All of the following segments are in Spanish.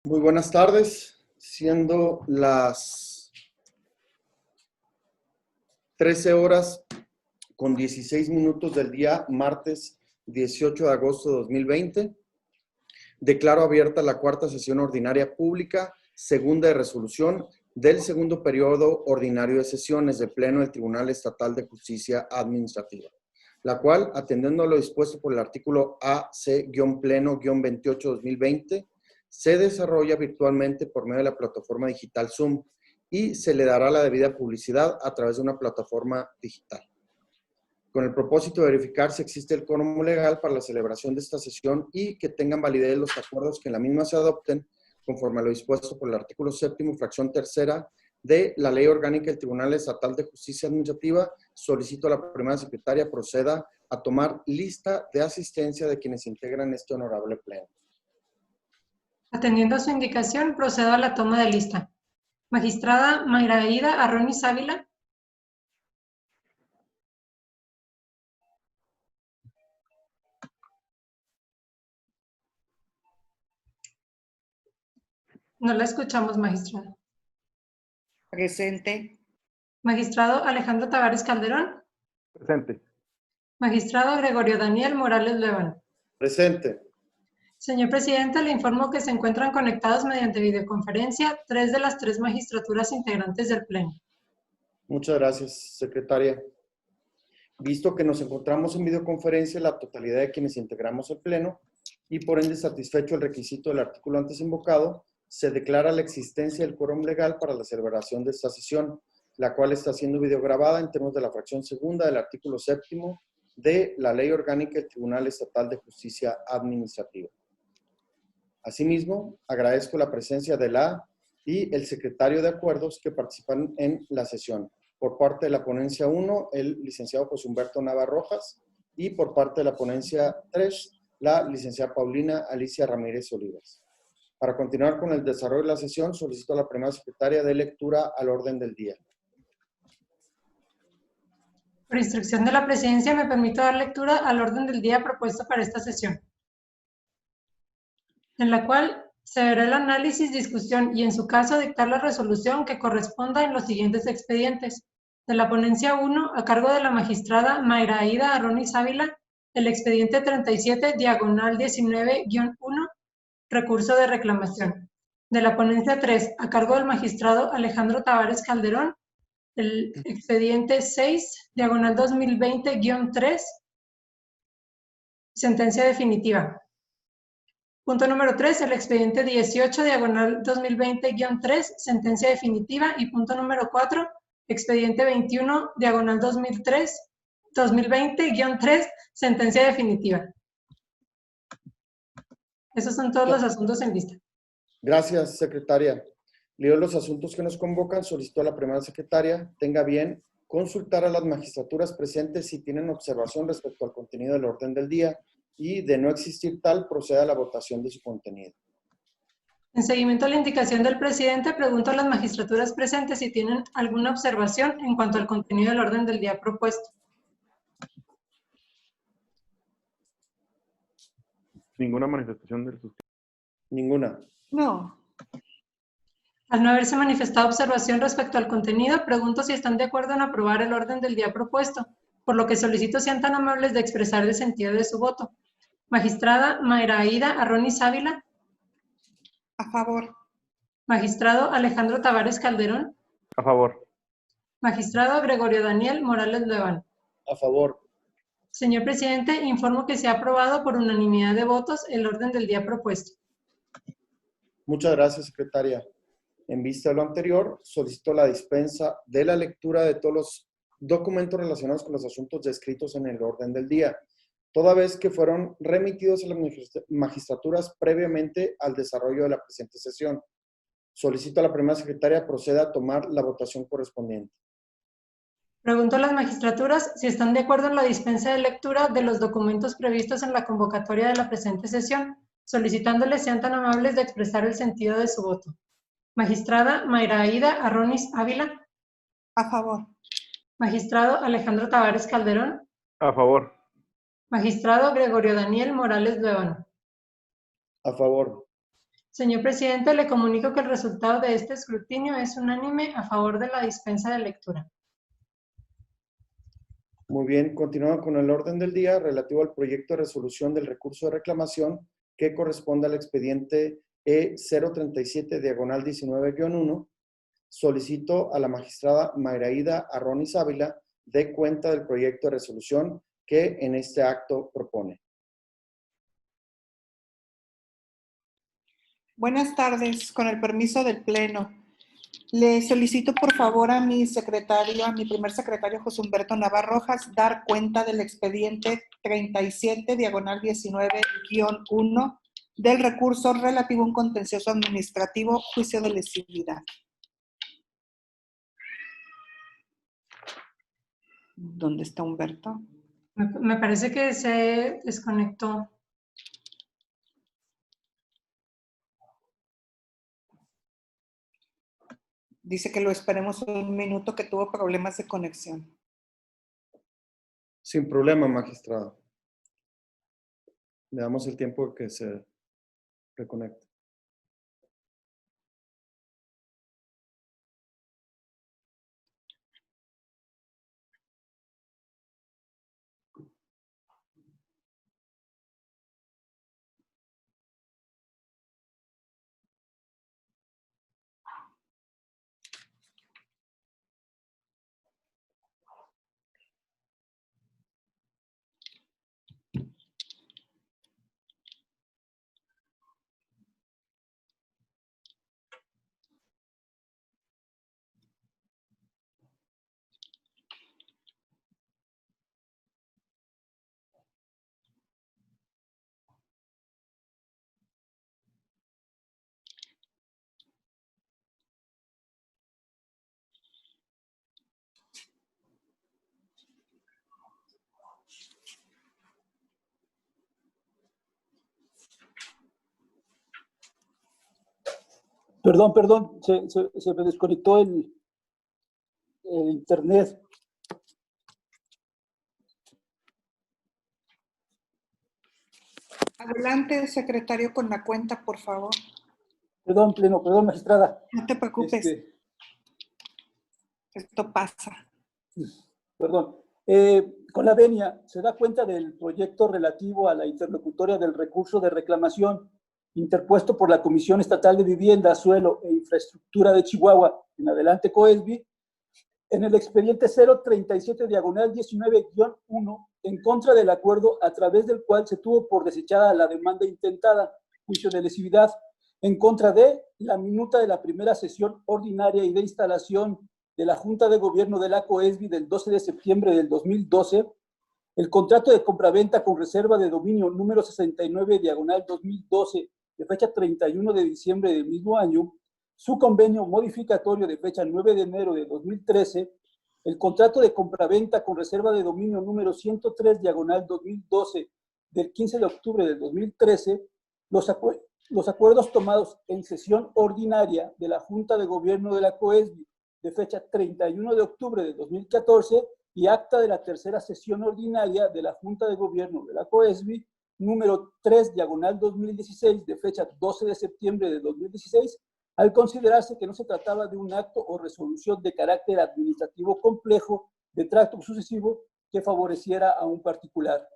Muy buenas tardes, siendo las 13 horas con 16 minutos del día martes 18 de agosto de 2020. Declaro abierta la cuarta sesión ordinaria pública, segunda de resolución del segundo periodo ordinario de sesiones del Pleno del Tribunal Estatal de Justicia Administrativa, la cual, atendiendo a lo dispuesto por el artículo AC-Pleno-28-2020, se desarrolla virtualmente por medio de la plataforma digital Zoom y se le dará la debida publicidad a través de una plataforma digital. Con el propósito de verificar si existe el quórum legal para la celebración de esta sesión y que tengan validez los acuerdos que en la misma se adopten, conforme a lo dispuesto por el artículo 7º, fracción tercera de la Ley Orgánica del Tribunal Estatal de Justicia Administrativa, solicito a la primera secretaria proceda a tomar lista de asistencia de quienes integran este honorable pleno. Atendiendo a su indicación, procedo a la toma de lista. Magistrada Mayra Aida Arronis Ávila. No la escuchamos, magistrada. Presente. Magistrado Alejandro Tavares Calderón. Presente. Magistrado Gregorio Daniel Morales Luevano. Presente. Señor presidente, le informo que se encuentran conectados mediante videoconferencia 3 de las 3 magistraturas integrantes del Pleno. Muchas gracias, secretaria. Visto que nos encontramos en videoconferencia la totalidad de quienes integramos el Pleno y por ende satisfecho el requisito del artículo antes invocado, se declara la existencia del quórum legal para la celebración de esta sesión, la cual está siendo videograbada en términos de la fracción segunda del artículo 7º de la Ley Orgánica del Tribunal Estatal de Justicia Administrativa. Asimismo, agradezco la presencia de la y el secretario de Acuerdos que participan en la sesión. Por parte de la ponencia 1, el licenciado José Humberto Nava Rojas, y por parte de la ponencia 3, la licenciada Paulina Alicia Ramírez Olivas. Para continuar con el desarrollo de la sesión, solicito a la primera secretaria de lectura al orden del día. Por instrucción de la presidencia, me permito dar lectura al orden del día propuesto para esta sesión, en la cual se verá el análisis, discusión y, en su caso, dictar la resolución que corresponda en los siguientes expedientes. De la ponencia 1, a cargo de la magistrada Mayra Aida Arronis Ávila, el expediente 37, diagonal 19-1, recurso de reclamación. De la ponencia 3, a cargo del magistrado Alejandro Tavares Calderón, el expediente 6, diagonal 2020-3, sentencia definitiva. Punto número 3, el expediente 18, diagonal 2020-3, sentencia definitiva. Y punto número 4, expediente 21, diagonal 2020-3, sentencia definitiva. Esos son todos los asuntos en lista. Gracias, secretaria. Leo los asuntos que nos convocan. Solicito a la primera secretaria tenga bien consultar a las magistraturas presentes si tienen observación respecto al contenido del orden del día y, de no existir tal, proceda a la votación de su contenido. En seguimiento a la indicación del presidente, pregunto a las magistraturas presentes si tienen alguna observación en cuanto al contenido del orden del día propuesto. Ninguna manifestación del suscriptor. Ninguna. No. Al no haberse manifestado observación respecto al contenido, pregunto si están de acuerdo en aprobar el orden del día propuesto, por lo que solicito sean tan amables de expresar el sentido de su voto. Magistrada Mayra Aida Arronis Ávila. A favor. Magistrado Alejandro Tavares Calderón. A favor. Magistrado Gregorio Daniel Morales Luevano. A favor. Señor presidente, informo que se ha aprobado por unanimidad de votos el orden del día propuesto. Muchas gracias, secretaria. En vista de lo anterior, solicito la dispensa de la lectura de todos los documentos relacionados con los asuntos descritos en el orden del día, toda vez que fueron remitidos a las magistraturas previamente al desarrollo de la presente sesión. Solicito a la primera secretaria proceda a tomar la votación correspondiente. Pregunto a las magistraturas si están de acuerdo en la dispensa de lectura de los documentos previstos en la convocatoria de la presente sesión, solicitándoles sean tan amables de expresar el sentido de su voto. Magistrada Mayra Aida Arronis Ávila. A favor. Magistrado Alejandro Tavares Calderón. A favor. Magistrado Gregorio Daniel Morales Luevano. A favor. Señor presidente, le comunico que el resultado de este escrutinio es unánime a favor de la dispensa de lectura. Muy bien, continuamos con el orden del día relativo al proyecto de resolución del recurso de reclamación que corresponde al expediente E037-19-1. Solicito a la magistrada Mayraída Arronis Ávila dé cuenta del proyecto de resolución que en este acto propone. Buenas tardes, con el permiso del Pleno. Le solicito por favor a mi primer secretario José Humberto Navarro Rojas, dar cuenta del expediente 37-19-1 del recurso relativo a un contencioso administrativo, juicio de lesividad. ¿Dónde está Humberto? Me parece que se desconectó. Dice que lo esperemos un minuto, que tuvo problemas de conexión. Sin problema, magistrada. Le damos el tiempo que se reconecte. Perdón, se me desconectó el internet. Adelante, secretario, con la cuenta, por favor. Perdón, Pleno, perdón, magistrada. No te preocupes, esto pasa. Perdón. Con la venia, se da cuenta del proyecto relativo a la interlocutoria del recurso de reclamación interpuesto por la Comisión Estatal de Vivienda, Suelo e Infraestructura de Chihuahua, en adelante COESBI, en el expediente 037-19-1, en contra del acuerdo a través del cual se tuvo por desechada la demanda intentada, juicio de lesividad, en contra de la minuta de la primera sesión ordinaria y de instalación de la Junta de Gobierno de la COESBI del 12 de septiembre del 2012, el contrato de compraventa con reserva de dominio número 69-2012, de fecha 31 de diciembre del mismo año, su convenio modificatorio de fecha 9 de enero de 2013, el contrato de compraventa con reserva de dominio número 103-2012, del 15 de octubre del 2013, los acuerdos tomados en sesión ordinaria de la Junta de Gobierno de la COESBI, de fecha 31 de octubre de 2014, y acta de la tercera sesión ordinaria de la Junta de Gobierno de la COESBI, número 3/2016, de fecha 12 de septiembre de 2016, al considerarse que no se trataba de un acto o resolución de carácter administrativo complejo de tracto sucesivo que favoreciera a un particular.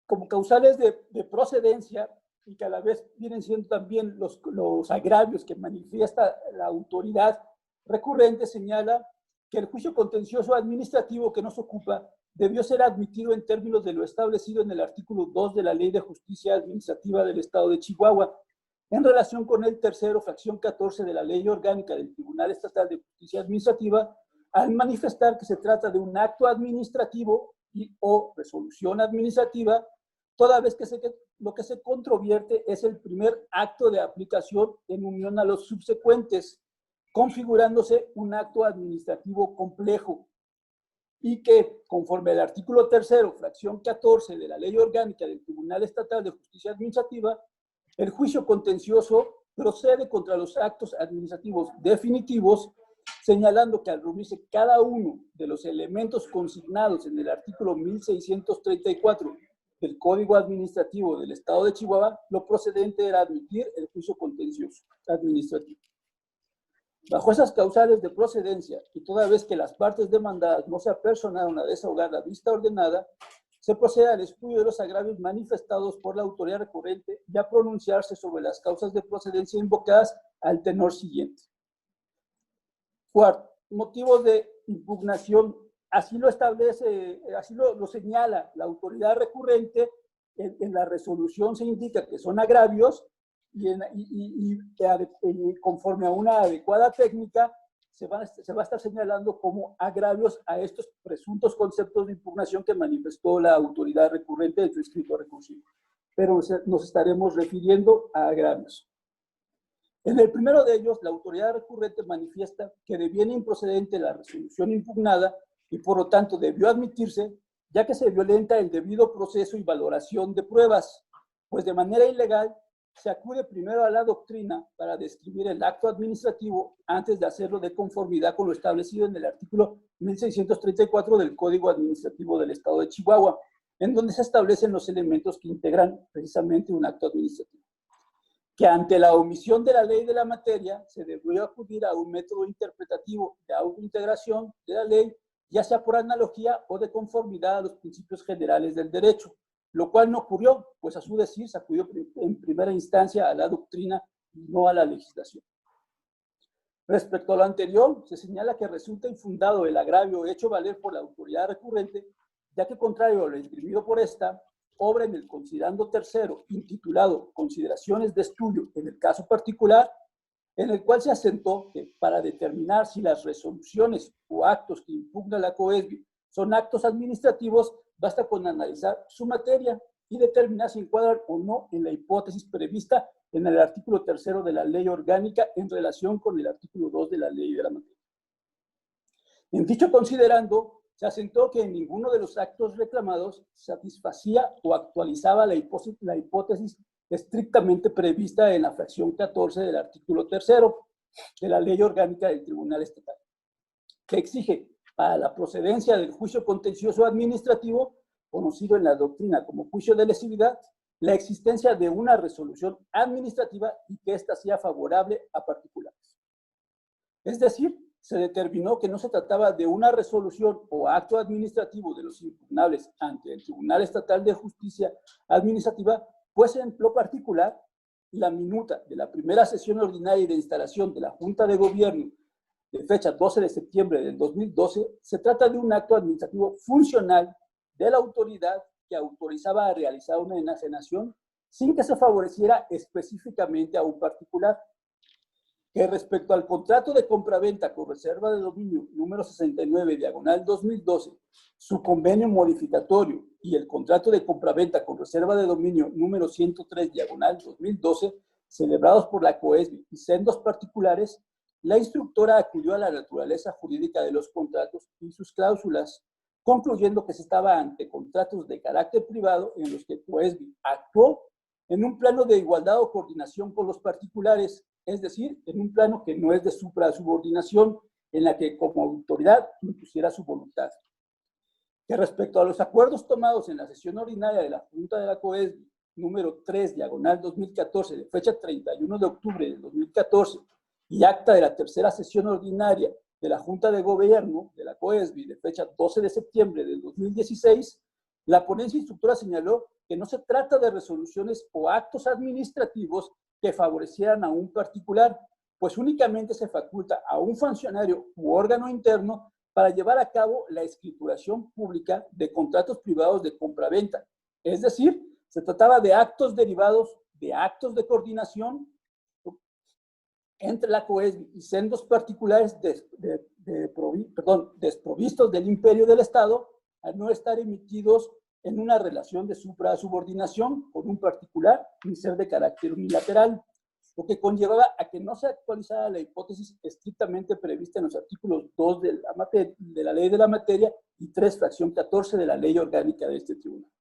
Como causales de procedencia, y que a la vez vienen siendo también los agravios que manifiesta la autoridad recurrente, señala que el juicio contencioso administrativo que nos ocupa debió ser admitido en términos de lo establecido en el artículo 2 de la Ley de Justicia Administrativa del Estado de Chihuahua, en relación con el tercero, fracción 14 de la Ley Orgánica del Tribunal Estatal de Justicia Administrativa, al manifestar que se trata de un acto administrativo o resolución administrativa, toda vez que lo que se controvierte es el primer acto de aplicación en unión a los subsecuentes, configurándose un acto administrativo complejo, y que, conforme al artículo 3, fracción 14 de la Ley Orgánica del Tribunal Estatal de Justicia Administrativa, el juicio contencioso procede contra los actos administrativos definitivos, señalando que al reunirse cada uno de los elementos consignados en el artículo 1634 del Código Administrativo del Estado de Chihuahua, lo procedente era admitir el juicio contencioso administrativo. Bajo esas causales de procedencia, y toda vez que las partes demandadas no se apersonaron a desahogar la vista ordenada, se procede al estudio de los agravios manifestados por la autoridad recurrente y a pronunciarse sobre las causas de procedencia invocadas al tenor siguiente. Cuarto, motivos de impugnación. Así lo establece, así lo señala la autoridad recurrente. En la resolución se indica que son agravios y conforme a una adecuada técnica se va a estar señalando como agravios a estos presuntos conceptos de impugnación que manifestó la autoridad recurrente en su escrito recursivo. Pero nos estaremos refiriendo a agravios. En el primero de ellos, la autoridad recurrente manifiesta que deviene improcedente la resolución impugnada y por lo tanto debió admitirse, ya que se violenta el debido proceso y valoración de pruebas, pues de manera ilegal se acude primero a la doctrina para describir el acto administrativo antes de hacerlo de conformidad con lo establecido en el artículo 1634 del Código Administrativo del Estado de Chihuahua, en donde se establecen los elementos que integran precisamente un acto administrativo. Que ante la omisión de la ley de la materia se debió acudir a un método interpretativo de autointegración de la ley, ya sea por analogía o de conformidad a los principios generales del derecho, lo cual no ocurrió, pues a su decir se acudió en primera instancia a la doctrina y no a la legislación. Respecto a lo anterior, se señala que resulta infundado el agravio hecho valer por la autoridad recurrente, ya que contrario a lo esgrimido por esta, obra en el considerando tercero, intitulado Consideraciones de estudio en el caso particular, en el cual se asentó que para determinar si las resoluciones o actos que impugna la COESBI son actos administrativos, basta con analizar su materia y determinar si encuadran o no en la hipótesis prevista en el artículo 3 de la Ley Orgánica en relación con el artículo 2 de la Ley de la Materia. En dicho considerando, se asentó que en ninguno de los actos reclamados satisfacía o actualizaba la hipótesis estrictamente prevista en la fracción 14 del artículo 3 de la Ley Orgánica del Tribunal Estatal, que exige para la procedencia del juicio contencioso administrativo, conocido en la doctrina como juicio de lesividad, la existencia de una resolución administrativa y que ésta sea favorable a particulares. Es decir, se determinó que no se trataba de una resolución o acto administrativo de los impugnables ante el Tribunal Estatal de Justicia Administrativa, pues en lo particular, la minuta de la primera sesión ordinaria de instalación de la Junta de Gobierno de fecha 12 de septiembre del 2012, se trata de un acto administrativo funcional de la autoridad que autorizaba a realizar una enajenación sin que se favoreciera específicamente a un particular. Que respecto al contrato de compraventa con reserva de dominio número 69/2012, su convenio modificatorio y el contrato de compraventa con reserva de dominio número 103/2012, celebrados por la COESBI y sendos particulares, la instructora acudió a la naturaleza jurídica de los contratos y sus cláusulas, concluyendo que se estaba ante contratos de carácter privado en los que COESBI actuó en un plano de igualdad o coordinación con los particulares, es decir, en un plano que no es de suprasubordinación, en la que como autoridad impusiera su voluntad. Que respecto a los acuerdos tomados en la sesión ordinaria de la Junta de la COESBI, número 3/2014, de fecha 31 de octubre del 2014, y acta de la tercera sesión ordinaria de la Junta de Gobierno de la COESBI, de fecha 12 de septiembre del 2016, la ponencia instructora señaló que no se trata de resoluciones o actos administrativos que favorecieran a un particular, pues únicamente se faculta a un funcionario u órgano interno para llevar a cabo la escrituración pública de contratos privados de compraventa. Es decir, se trataba de actos derivados de actos de coordinación entre la COESBI y sendos particulares desprovistos del imperio del Estado, al no estar emitidos en una relación de suprasubordinación con un particular ni ser de carácter unilateral, lo que conllevaba a que no se actualizara la hipótesis estrictamente prevista en los artículos 2 de la Ley de la Materia y 3, fracción 14 de la Ley Orgánica de este Tribunal.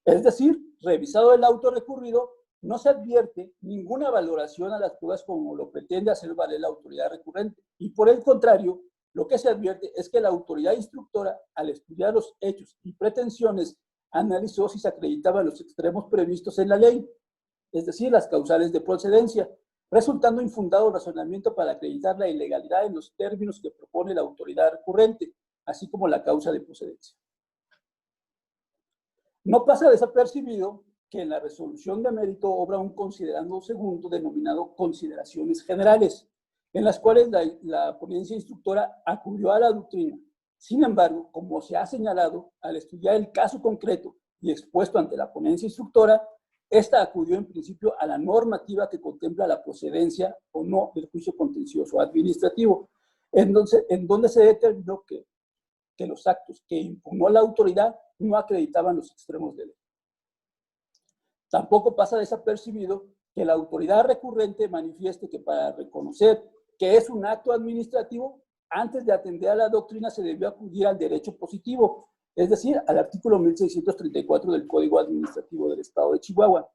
Es decir, revisado el auto recurrido, no se advierte ninguna valoración a las pruebas como lo pretende hacer valer la autoridad recurrente, y por el contrario, lo que se advierte es que la autoridad instructora, al estudiar los hechos y pretensiones analizó si se acreditaban los extremos previstos en la ley, es decir, las causales de procedencia, resultando infundado el razonamiento para acreditar la ilegalidad en los términos que propone la autoridad recurrente, así como la causa de procedencia. No pasa desapercibido que en la resolución de mérito obra un considerando segundo denominado consideraciones generales, en las cuales la ponencia instructora acudió a la doctrina. Sin embargo, como se ha señalado, al estudiar el caso concreto y expuesto ante la ponencia instructora, esta acudió en principio a la normativa que contempla la procedencia o no del juicio contencioso administrativo, en donde se determinó que los actos que impugnó la autoridad no acreditaban los extremos de ley. Tampoco pasa desapercibido que la autoridad recurrente manifieste que para reconocer que es un acto administrativo, antes de atender a la doctrina se debió acudir al derecho positivo, es decir, al artículo 1634 del Código Administrativo del Estado de Chihuahua,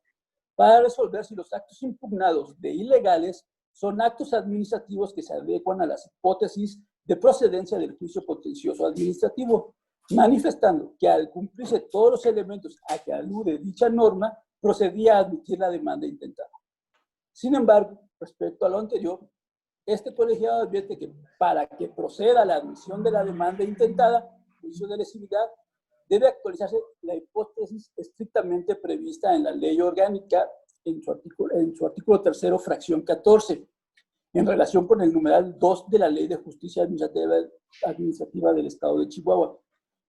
para resolver si los actos impugnados de ilegales son actos administrativos que se adecuan a las hipótesis de procedencia del juicio contencioso administrativo, manifestando que al cumplirse todos los elementos a que alude dicha norma, procedía a admitir la demanda intentada. Sin embargo, respecto a lo anterior, este colegiado advierte que para que proceda la admisión de la demanda intentada, juicio de lesividad, debe actualizarse la hipótesis estrictamente prevista en la ley orgánica en su artículo 3, fracción 14, en relación con el numeral 2 de la Ley de Justicia Administrativa del Estado de Chihuahua,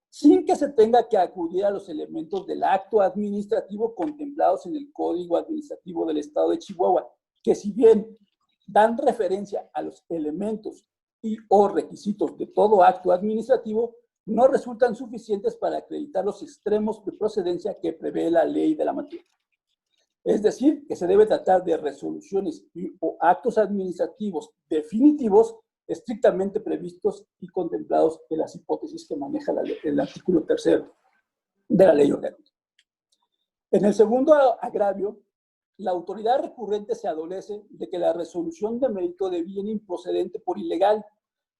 sin que se tenga que acudir a los elementos del acto administrativo contemplados en el Código Administrativo del Estado de Chihuahua, que si bien dan referencia a los elementos y o requisitos de todo acto administrativo, no resultan suficientes para acreditar los extremos de procedencia que prevé la ley de la materia. Es decir, que se debe tratar de resoluciones o actos administrativos definitivos estrictamente previstos y contemplados en las hipótesis que maneja el artículo 3 de la ley orgánica. En el segundo agravio, la autoridad recurrente se adolece de que la resolución de mérito deviene improcedente por ilegal,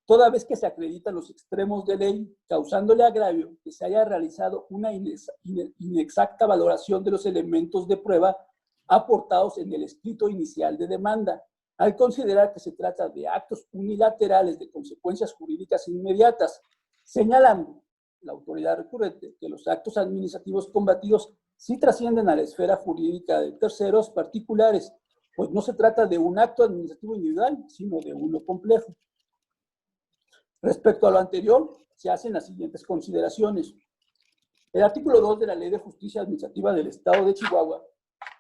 toda vez que se acreditan los extremos de ley, causándole agravio que se haya realizado una inexacta valoración de los elementos de prueba aportados en el escrito inicial de demanda, al considerar que se trata de actos unilaterales de consecuencias jurídicas inmediatas, señalando la autoridad recurrente que los actos administrativos combatidos sí trascienden a la esfera jurídica de terceros particulares, pues no se trata de un acto administrativo individual, sino de uno complejo. Respecto a lo anterior, se hacen las siguientes consideraciones. El artículo 2 de la Ley de Justicia Administrativa del Estado de Chihuahua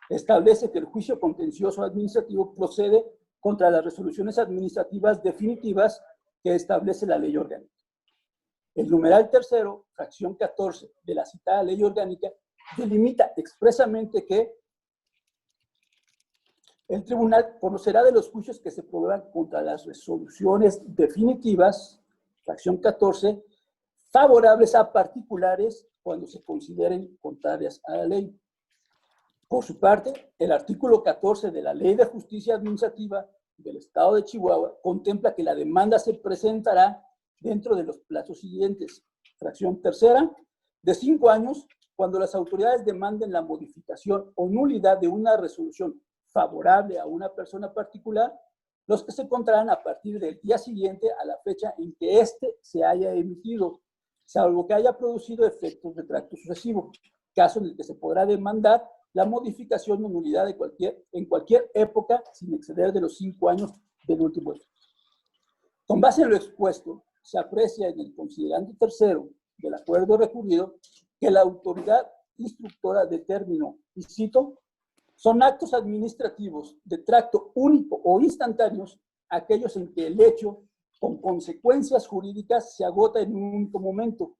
establece que el juicio contencioso administrativo procede contra las resoluciones administrativas definitivas que establece la ley orgánica. El numeral 3, fracción 14 de la citada ley orgánica delimita expresamente que el tribunal conocerá de los juicios que se promuevan contra las resoluciones definitivas, fracción 14, favorables a particulares cuando se consideren contrarias a la ley. Por su parte, el artículo 14 de la Ley de Justicia Administrativa del Estado de Chihuahua contempla que la demanda se presentará dentro de los plazos siguientes. Fracción 3, de 5 años, cuando las autoridades demanden la modificación o nulidad de una resolución favorable a una persona particular, los que se contarán a partir del día siguiente a la fecha en que éste se haya emitido, salvo que haya producido efectos de tracto sucesivo, caso en el que se podrá demandar la modificación o nulidad en cualquier época sin exceder de los 5 años del último efecto. Con base en lo expuesto, se aprecia en el considerando 3 del acuerdo recurrido que la autoridad instructora determinó, y cito, son actos administrativos de tracto único o instantáneos aquellos en que el hecho, con consecuencias jurídicas, se agota en un único momento,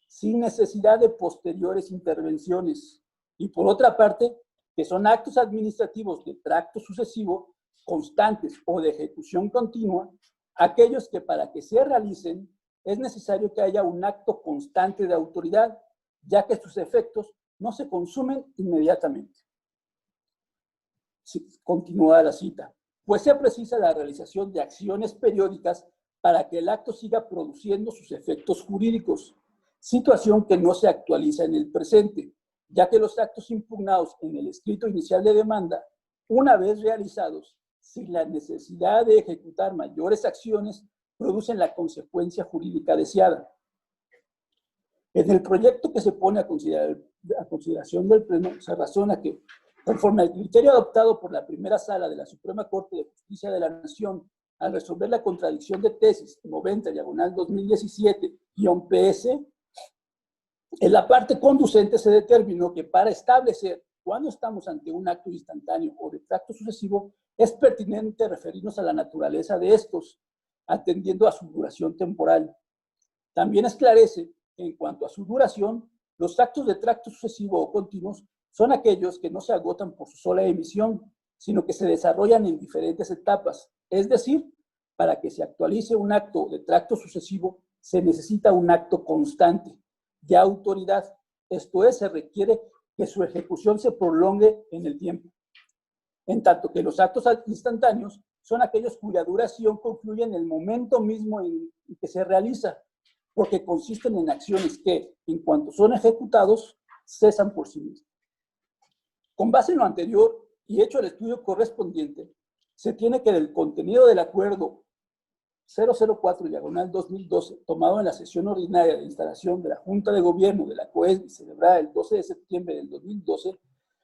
sin necesidad de posteriores intervenciones. Y por otra parte, que son actos administrativos de tracto sucesivo, constantes o de ejecución continua, aquellos que para que se realicen es necesario que haya un acto constante de autoridad, ya que sus efectos no se consumen inmediatamente. Continúa la cita. Pues se precisa la realización de acciones periódicas para que el acto siga produciendo sus efectos jurídicos, situación que no se actualiza en el presente, ya que los actos impugnados en el escrito inicial de demanda, una vez realizados, sin la necesidad de ejecutar mayores acciones, producen la consecuencia jurídica deseada. En el proyecto que se pone a consideración del Pleno, se razona que, conforme al criterio adoptado por la primera sala de la Suprema Corte de Justicia de la Nación, al resolver la contradicción de tesis 90/2017-PS, en la parte conducente se determinó que para establecer cuándo estamos ante un acto instantáneo o de tracto sucesivo, es pertinente referirnos a la naturaleza de estos, atendiendo a su duración temporal. También esclarece que en cuanto a su duración, los actos de tracto sucesivo o continuos son aquellos que no se agotan por su sola emisión, sino que se desarrollan en diferentes etapas. Es decir, para que se actualice un acto de tracto sucesivo, se necesita un acto constante de autoridad. Esto es, se requiere que su ejecución se prolongue en el tiempo. En tanto que los actos instantáneos son aquellos cuya duración concluye en el momento mismo en que se realiza, porque consisten en acciones que, en cuanto son ejecutados, cesan por sí mismos. Con base en lo anterior y hecho el estudio correspondiente, se tiene que del contenido del acuerdo 004/2012, tomado en la sesión ordinaria de instalación de la Junta de Gobierno de la COESBI, celebrada el 12 de septiembre del 2012,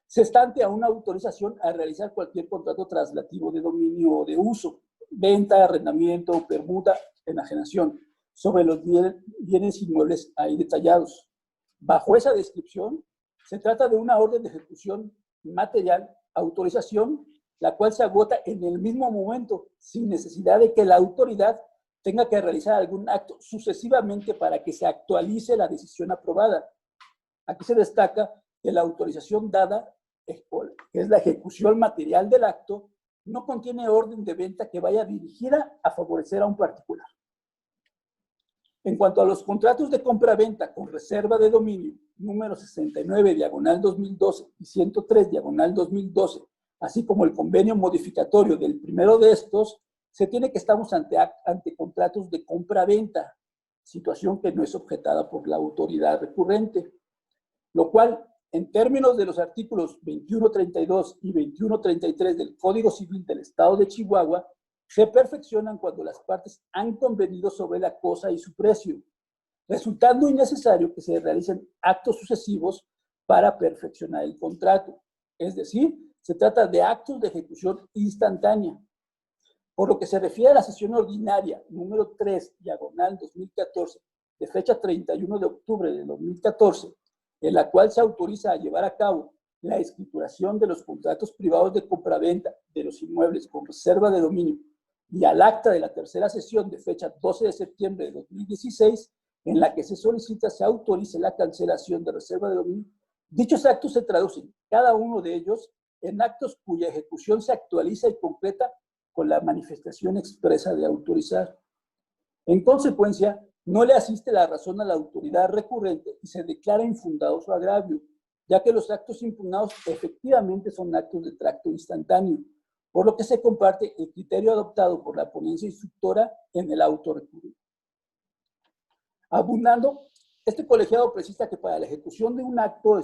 se está ante a una autorización a realizar cualquier contrato traslativo de dominio o de uso, venta, arrendamiento, permuta, enajenación, sobre los bienes inmuebles ahí detallados. Bajo esa descripción, se trata de una orden de ejecución material, autorización, la cual se agota en el mismo momento, sin necesidad de que la autoridad tenga que realizar algún acto sucesivamente para que se actualice la decisión aprobada. Aquí se destaca que la autorización dada, que es la ejecución material del acto, no contiene orden de venta que vaya dirigida a favorecer a un particular. En cuanto a los contratos de compra-venta con reserva de dominio, número 69/2012 y 103/2012, así como el convenio modificatorio del primero de estos, se tiene que estamos ante contratos de compra-venta, situación que no es objetada por la autoridad recurrente, lo cual, en términos de los artículos 2132 y 2133 del Código Civil del Estado de Chihuahua, se perfeccionan cuando las partes han convenido sobre la cosa y su precio, resultando innecesario que se realicen actos sucesivos para perfeccionar el contrato. Es decir, se trata de actos de ejecución instantánea. Por lo que se refiere a la sesión ordinaria número 3/2014, de fecha 31 de octubre de 2014, en la cual se autoriza a llevar a cabo la escrituración de los contratos privados de compraventa de los inmuebles con reserva de dominio, y al acta de la tercera sesión de fecha 12 de septiembre de 2016, en la que se solicita se autorice la cancelación de reserva de dominio. Dichos actos se traducen, cada uno de ellos, en actos cuya ejecución se actualiza y completa con la manifestación expresa de autorizar. En consecuencia, no le asiste la razón a la autoridad recurrente y se declara infundado su agravio, ya que los actos impugnados efectivamente son actos de tracto instantáneo, por lo que se comparte el criterio adoptado por la ponencia instructora en el auto recurrido. Abundando, este colegiado precisa que para la ejecución de un acto,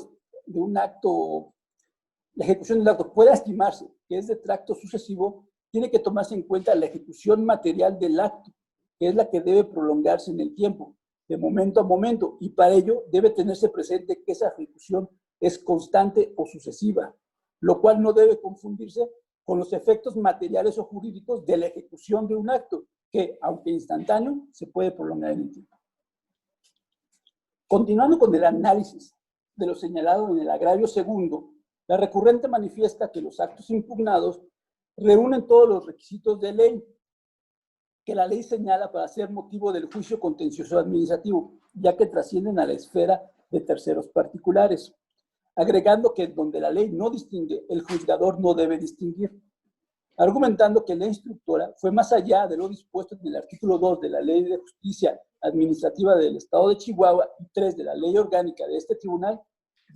la ejecución del acto pueda estimarse que es de tracto sucesivo, tiene que tomarse en cuenta la ejecución material del acto, que es la que debe prolongarse en el tiempo, de momento a momento, y para ello debe tenerse presente que esa ejecución es constante o sucesiva, lo cual no debe confundirse con los efectos materiales o jurídicos de la ejecución de un acto, que, aunque instantáneo, se puede prolongar en el tiempo. Continuando con el análisis de lo señalado en el agravio segundo, la recurrente manifiesta que los actos impugnados reúnen todos los requisitos de ley que la ley señala para ser motivo del juicio contencioso administrativo, ya que trascienden a la esfera de terceros particulares, agregando que donde la ley no distingue, el juzgador no debe distinguir, argumentando que la instructora fue más allá de lo dispuesto en el artículo 2 de la Ley de Justicia Administrativa del Estado de Chihuahua y 3 de la Ley Orgánica de este tribunal,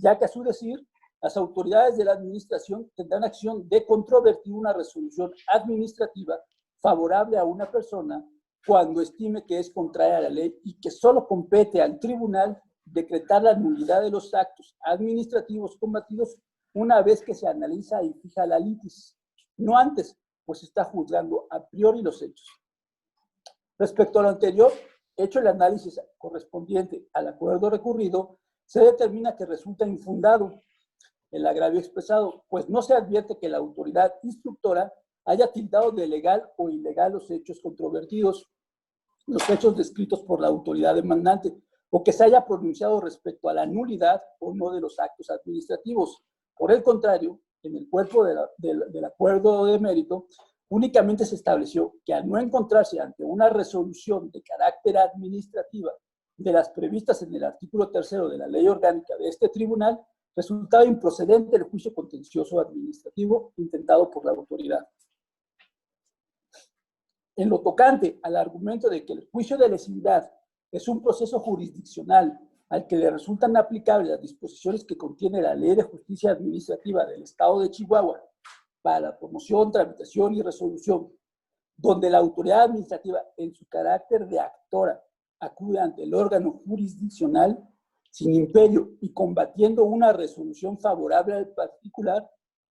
ya que a su decir, las autoridades de la administración tendrán acción de controvertir una resolución administrativa favorable a una persona cuando estime que es contraria a la ley y que solo compete al tribunal decretar la nulidad de los actos administrativos combatidos una vez que se analiza y fija la litis, no antes, pues está juzgando a priori los hechos. Respecto a lo anterior, hecho el análisis correspondiente al acuerdo recurrido, se determina que resulta infundado el agravio expresado, pues no se advierte que la autoridad instructora haya tildado de legal o ilegal los hechos controvertidos, los hechos descritos por la autoridad demandante, o que se haya pronunciado respecto a la nulidad o no de los actos administrativos. Por el contrario, en el cuerpo del acuerdo de mérito, únicamente se estableció que al no encontrarse ante una resolución de carácter administrativa de las previstas en el artículo 3 de la ley orgánica de este tribunal, resultaba improcedente el juicio contencioso administrativo intentado por la autoridad. En lo tocante al argumento de que el juicio de lesividad es un proceso jurisdiccional al que le resultan aplicables las disposiciones que contiene la Ley de Justicia Administrativa del Estado de Chihuahua para la promoción, tramitación y resolución, donde la autoridad administrativa, en su carácter de actora, acude ante el órgano jurisdiccional sin imperio y combatiendo una resolución favorable al particular,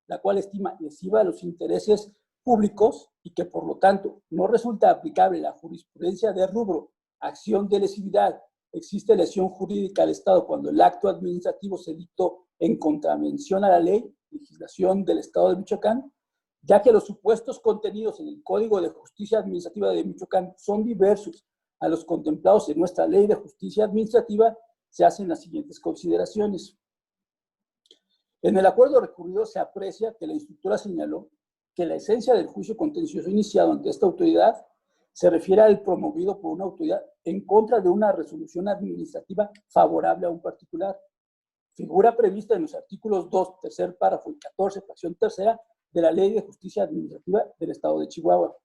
la cual estima lesiva a los intereses públicos y que por lo tanto no resulta aplicable la jurisprudencia de rubro acción de lesividad, existe lesión jurídica al Estado cuando el acto administrativo se dictó en contravención a la ley, legislación del Estado de Michoacán, ya que los supuestos contenidos en el Código de Justicia Administrativa de Michoacán son diversos a los contemplados en nuestra Ley de Justicia Administrativa, se hacen las siguientes consideraciones. En el acuerdo recurrido se aprecia que la instructora señaló que la esencia del juicio contencioso iniciado ante esta autoridad se refiere al promovido por una autoridad en contra de una resolución administrativa favorable a un particular. Figura prevista en los artículos 2, tercer párrafo y 14, fracción tercera de la Ley de Justicia Administrativa del Estado de Chihuahua.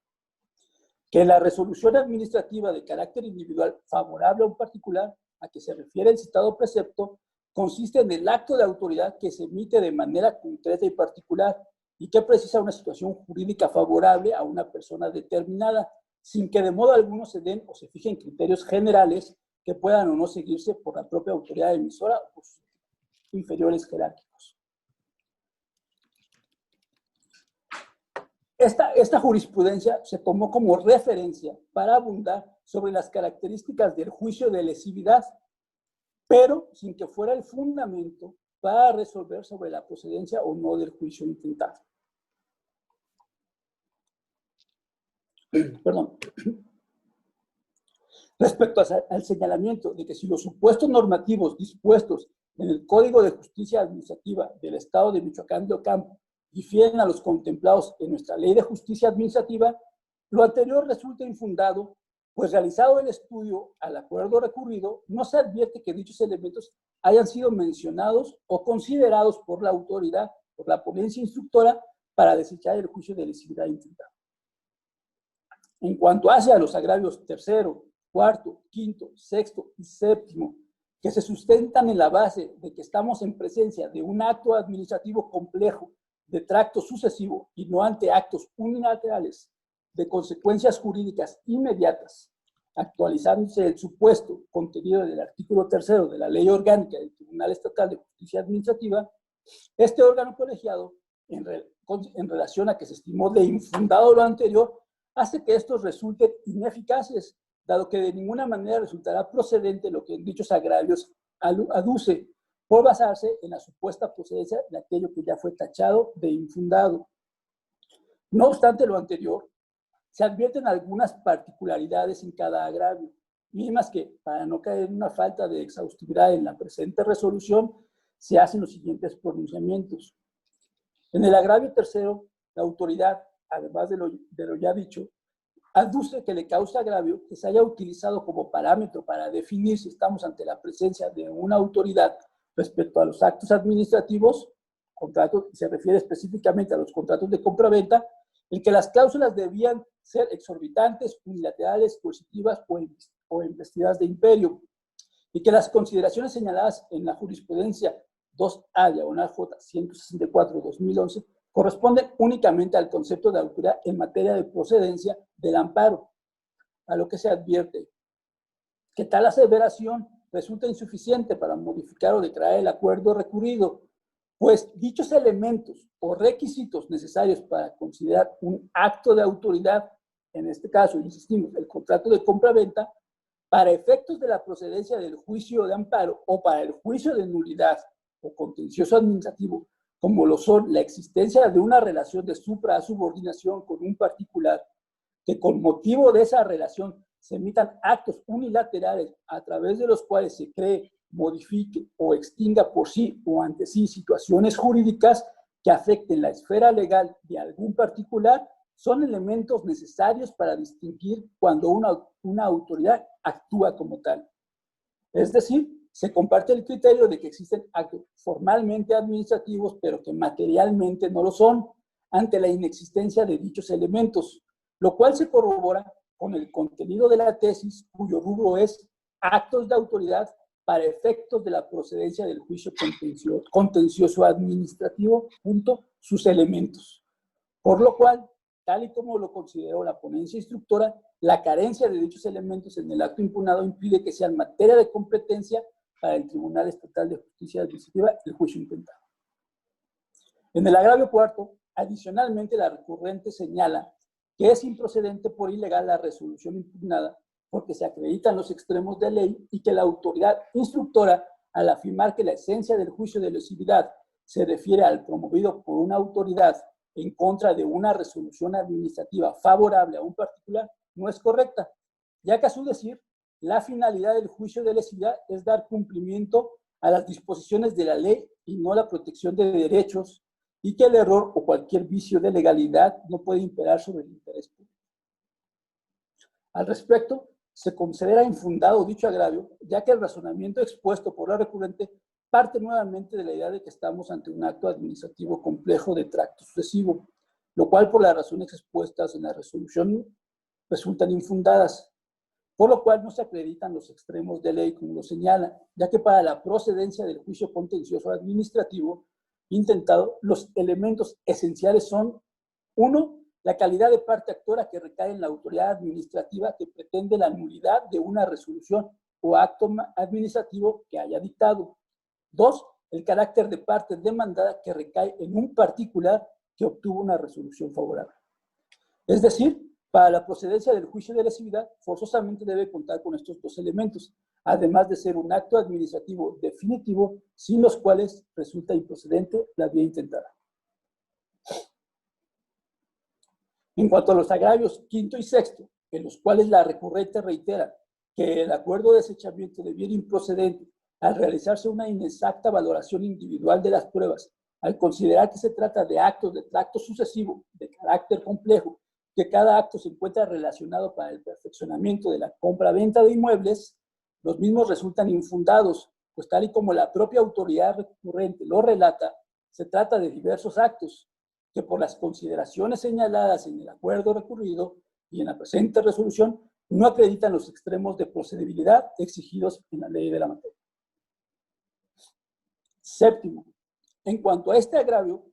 Que la resolución administrativa de carácter individual favorable a un particular a que se refiere el citado precepto consiste en el acto de autoridad que se emite de manera concreta y particular y que precisa una situación jurídica favorable a una persona determinada, sin que de modo alguno se den o se fijen criterios generales que puedan o no seguirse por la propia autoridad emisora o por sus inferiores jerárquicos. Esta jurisprudencia se tomó como referencia para abundar sobre las características del juicio de lesividad, pero sin que fuera el fundamento para resolver sobre la procedencia o no del juicio intentado. Perdón. Respecto al señalamiento de que si los supuestos normativos dispuestos en el Código de Justicia Administrativa del Estado de Michoacán de Ocampo difieren a los contemplados en nuestra Ley de Justicia Administrativa, lo anterior resulta infundado, pues realizado el estudio al acuerdo recurrido, no se advierte que dichos elementos hayan sido mencionados o considerados por la autoridad, por la ponencia instructora, para desechar el juicio de lesividad intentado. En cuanto hace a los agravios tercero, cuarto, quinto, sexto y séptimo, que se sustentan en la base de que estamos en presencia de un acto administrativo complejo de tracto sucesivo y no ante actos unilaterales de consecuencias jurídicas inmediatas, actualizándose el supuesto contenido del artículo 3 de la Ley Orgánica del Tribunal Estatal de Justicia Administrativa, este órgano colegiado, en relación a que se estimó de infundado lo anterior, hace que estos resulten ineficaces, dado que de ninguna manera resultará procedente lo que en dichos agravios aduce, por basarse en la supuesta procedencia de aquello que ya fue tachado de infundado. No obstante lo anterior, se advierten algunas particularidades en cada agravio, mismas que, para no caer en una falta de exhaustividad en la presente resolución, se hacen los siguientes pronunciamientos. En el agravio tercero, la autoridad, además de lo ya dicho, aduce que le causa agravio que se haya utilizado como parámetro para definir si estamos ante la presencia de una autoridad respecto a los actos administrativos, contratos, se refiere específicamente a los contratos de compraventa, en que las cláusulas debían ser exorbitantes, unilaterales, coercitivas o investidas de imperio, y que las consideraciones señaladas en la jurisprudencia 2A/J 164/2011 corresponden únicamente al concepto de autoridad en materia de procedencia del amparo, a lo que se advierte que tal aseveración resulta insuficiente para modificar o declarar el acuerdo recurrido, pues dichos elementos o requisitos necesarios para considerar un acto de autoridad, en este caso, insistimos, el contrato de compra-venta, para efectos de la procedencia del juicio de amparo o para el juicio de nulidad o contencioso administrativo, como lo son la existencia de una relación de supra-subordinación con un particular, que con motivo de esa relación se emitan actos unilaterales a través de los cuales se cree, modifique o extinga por sí o ante sí situaciones jurídicas que afecten la esfera legal de algún particular, son elementos necesarios para distinguir cuando una autoridad actúa como tal. Es decir, se comparte el criterio de que existen actos formalmente administrativos, pero que materialmente no lo son, ante la inexistencia de dichos elementos, lo cual se corrobora con el contenido de la tesis, cuyo rubro es actos de autoridad para efectos de la procedencia del juicio contencioso administrativo, punto, sus elementos. Por lo cual, tal y como lo consideró la ponencia instructora, la carencia de dichos elementos en el acto impugnado impide que sean materia de competencia para el Tribunal Estatal de Justicia Administrativa el juicio intentado. En el agravio cuarto, adicionalmente, la recurrente señala que es improcedente por ilegal la resolución impugnada porque se acreditan los extremos de ley y que la autoridad instructora, al afirmar que la esencia del juicio de lesividad se refiere al promovido por una autoridad en contra de una resolución administrativa favorable a un particular, no es correcta, ya que a su decir, la finalidad del juicio de lesividad es dar cumplimiento a las disposiciones de la ley y no la protección de derechos, y que el error o cualquier vicio de legalidad no puede imperar sobre el interés público. Al respecto, se considera infundado dicho agravio, ya que el razonamiento expuesto por la recurrente parte nuevamente de la idea de que estamos ante un acto administrativo complejo de tracto sucesivo, lo cual por las razones expuestas en la resolución resultan infundadas, por lo cual no se acreditan los extremos de ley como lo señala, ya que para la procedencia del juicio contencioso administrativo intentado, los elementos esenciales son: 1, la calidad de parte actora que recae en la autoridad administrativa que pretende la nulidad de una resolución o acto administrativo que haya dictado. 2, el carácter de parte demandada que recae en un particular que obtuvo una resolución favorable. Es decir, para la procedencia del juicio de lesividad, forzosamente debe contar con estos dos elementos, además de ser un acto administrativo definitivo, sin los cuales resulta improcedente la vía intentada. En cuanto a los agravios quinto y sexto, en los cuales la recurrente reitera que el acuerdo de desechamiento debiera improcedente al realizarse una inexacta valoración individual de las pruebas, al considerar que se trata de actos de tracto sucesivo, de carácter complejo, que cada acto se encuentra relacionado para el perfeccionamiento de la compra-venta de inmuebles, los mismos resultan infundados, pues tal y como la propia autoridad recurrente lo relata, se trata de diversos actos que por las consideraciones señaladas en el acuerdo recurrido y en la presente resolución no acreditan los extremos de procedibilidad exigidos en la ley de la materia. Séptimo, en cuanto a este agravio,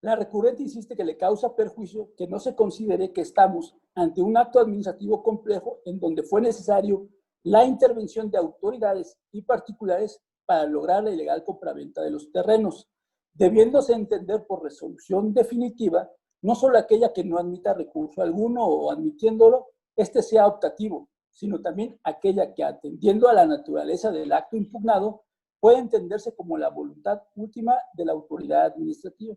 la recurrente insiste que le causa perjuicio que no se considere que estamos ante un acto administrativo complejo en donde fue necesario la intervención de autoridades y particulares para lograr la ilegal compraventa de los terrenos, debiéndose entender por resolución definitiva no solo aquella que no admita recurso alguno o admitiéndolo, este sea optativo, sino también aquella que, atendiendo a la naturaleza del acto impugnado, puede entenderse como la voluntad última de la autoridad administrativa.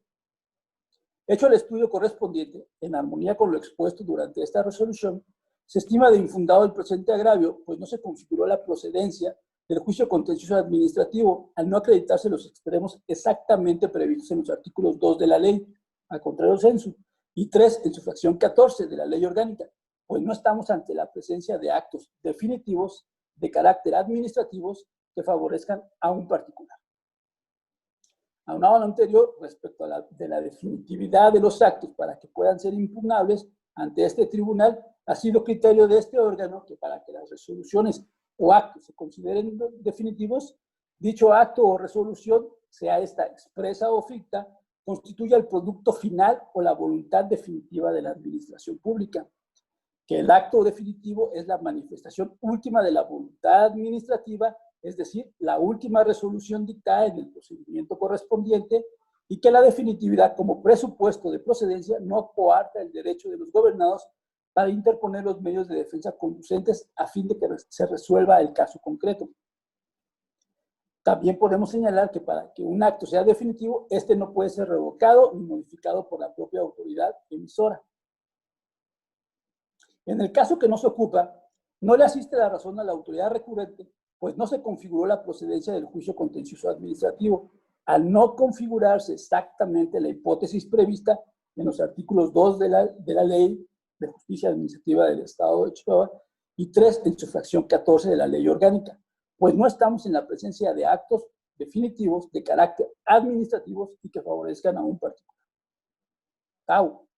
Hecho el estudio correspondiente, en armonía con lo expuesto durante esta resolución, se estima de infundado el presente agravio, pues no se configuró la procedencia del juicio contencioso administrativo al no acreditarse los extremos exactamente previstos en los artículos 2 de la ley, al contrario censo, y 3 en su fracción 14 de la ley orgánica, pues no estamos ante la presencia de actos definitivos de carácter administrativos que favorezcan a un particular. Aunado a lo anterior, respecto a la definitividad de los actos para que puedan ser impugnables ante este tribunal, ha sido criterio de este órgano que para que las resoluciones o actos se consideren definitivos, dicho acto o resolución, sea esta expresa o ficta, constituya el producto final o la voluntad definitiva de la administración pública, que el acto definitivo es la manifestación última de la voluntad administrativa es decir, la última resolución dictada en el procedimiento correspondiente, y que la definitividad como presupuesto de procedencia no coarta el derecho de los gobernados para interponer los medios de defensa conducentes a fin de que se resuelva el caso concreto. También podemos señalar que para que un acto sea definitivo, este no puede ser revocado ni modificado por la propia autoridad emisora. En el caso que nos ocupa, no le asiste la razón a la autoridad recurrente, pues no se configuró la procedencia del juicio contencioso administrativo, al no configurarse exactamente la hipótesis prevista en los artículos 2 de la Ley de Justicia Administrativa del Estado de Chihuahua y 3 en su fracción 14 de la Ley Orgánica, pues no estamos en la presencia de actos definitivos de carácter administrativos y que favorezcan a un particular. Octavo,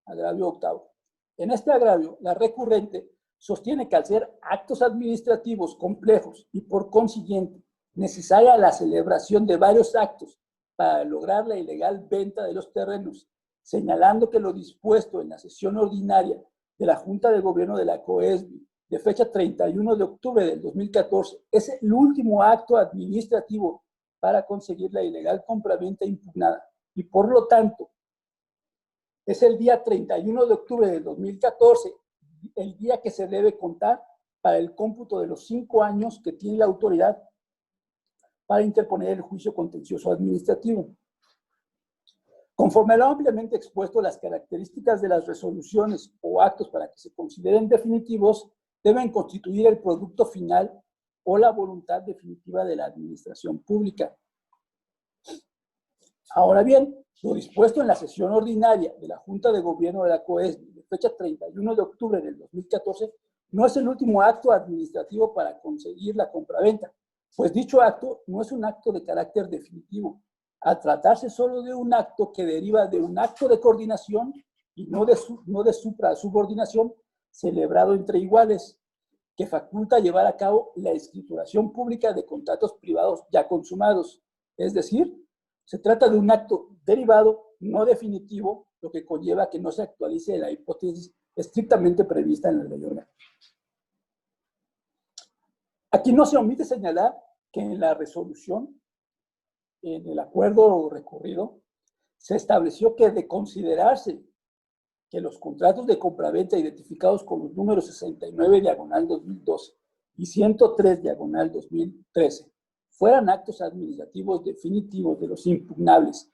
agravio octavo. En este agravio, la recurrente sostiene que al ser actos administrativos complejos y por consiguiente necesaria la celebración de varios actos para lograr la ilegal venta de los terrenos, señalando que lo dispuesto en la sesión ordinaria de la Junta de Gobierno de la COESBI de fecha 31 de octubre del 2014 es el último acto administrativo para conseguir la ilegal compraventa impugnada y por lo tanto es el día 31 de octubre del 2014 el día que se debe contar para el cómputo de los 5 años que tiene la autoridad para interponer el juicio contencioso administrativo. Conforme a lo ampliamente expuesto, las características de las resoluciones o actos para que se consideren definitivos deben constituir el producto final o la voluntad definitiva de la administración pública. Ahora bien, lo dispuesto en la sesión ordinaria de la Junta de Gobierno de la COESBI de fecha 31 de octubre del 2014 no es el último acto administrativo para conseguir la compraventa, pues dicho acto no es un acto de carácter definitivo, al tratarse solo de un acto que deriva de un acto de coordinación y no de supra-subordinación celebrado entre iguales, que faculta llevar a cabo la escrituración pública de contratos privados ya consumados. Es decir, se trata de un acto derivado, no definitivo, lo que conlleva que no se actualice la hipótesis estrictamente prevista en la ley orgánica. Aquí no se omite señalar que en la resolución, en el acuerdo recurrido, se estableció que de considerarse que los contratos de compraventa identificados con los números 69/2012 y 103/2013 fueran actos administrativos definitivos de los impugnables,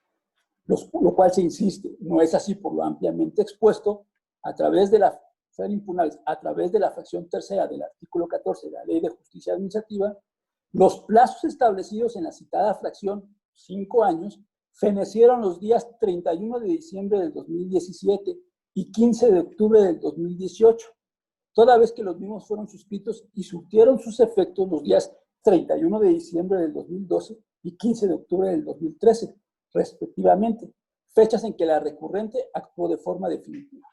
lo cual se insiste, no es así por lo ampliamente expuesto, a través de la fracción tercera del artículo 14 de la Ley de Justicia Administrativa, los plazos establecidos en la citada fracción, 5 años, fenecieron los días 31 de diciembre del 2017 y 15 de octubre del 2018, toda vez que los mismos fueron suscritos y surtieron sus efectos los días 31 de diciembre del 2012 y 15 de octubre del 2013, respectivamente, fechas en que la recurrente actuó de forma definitiva.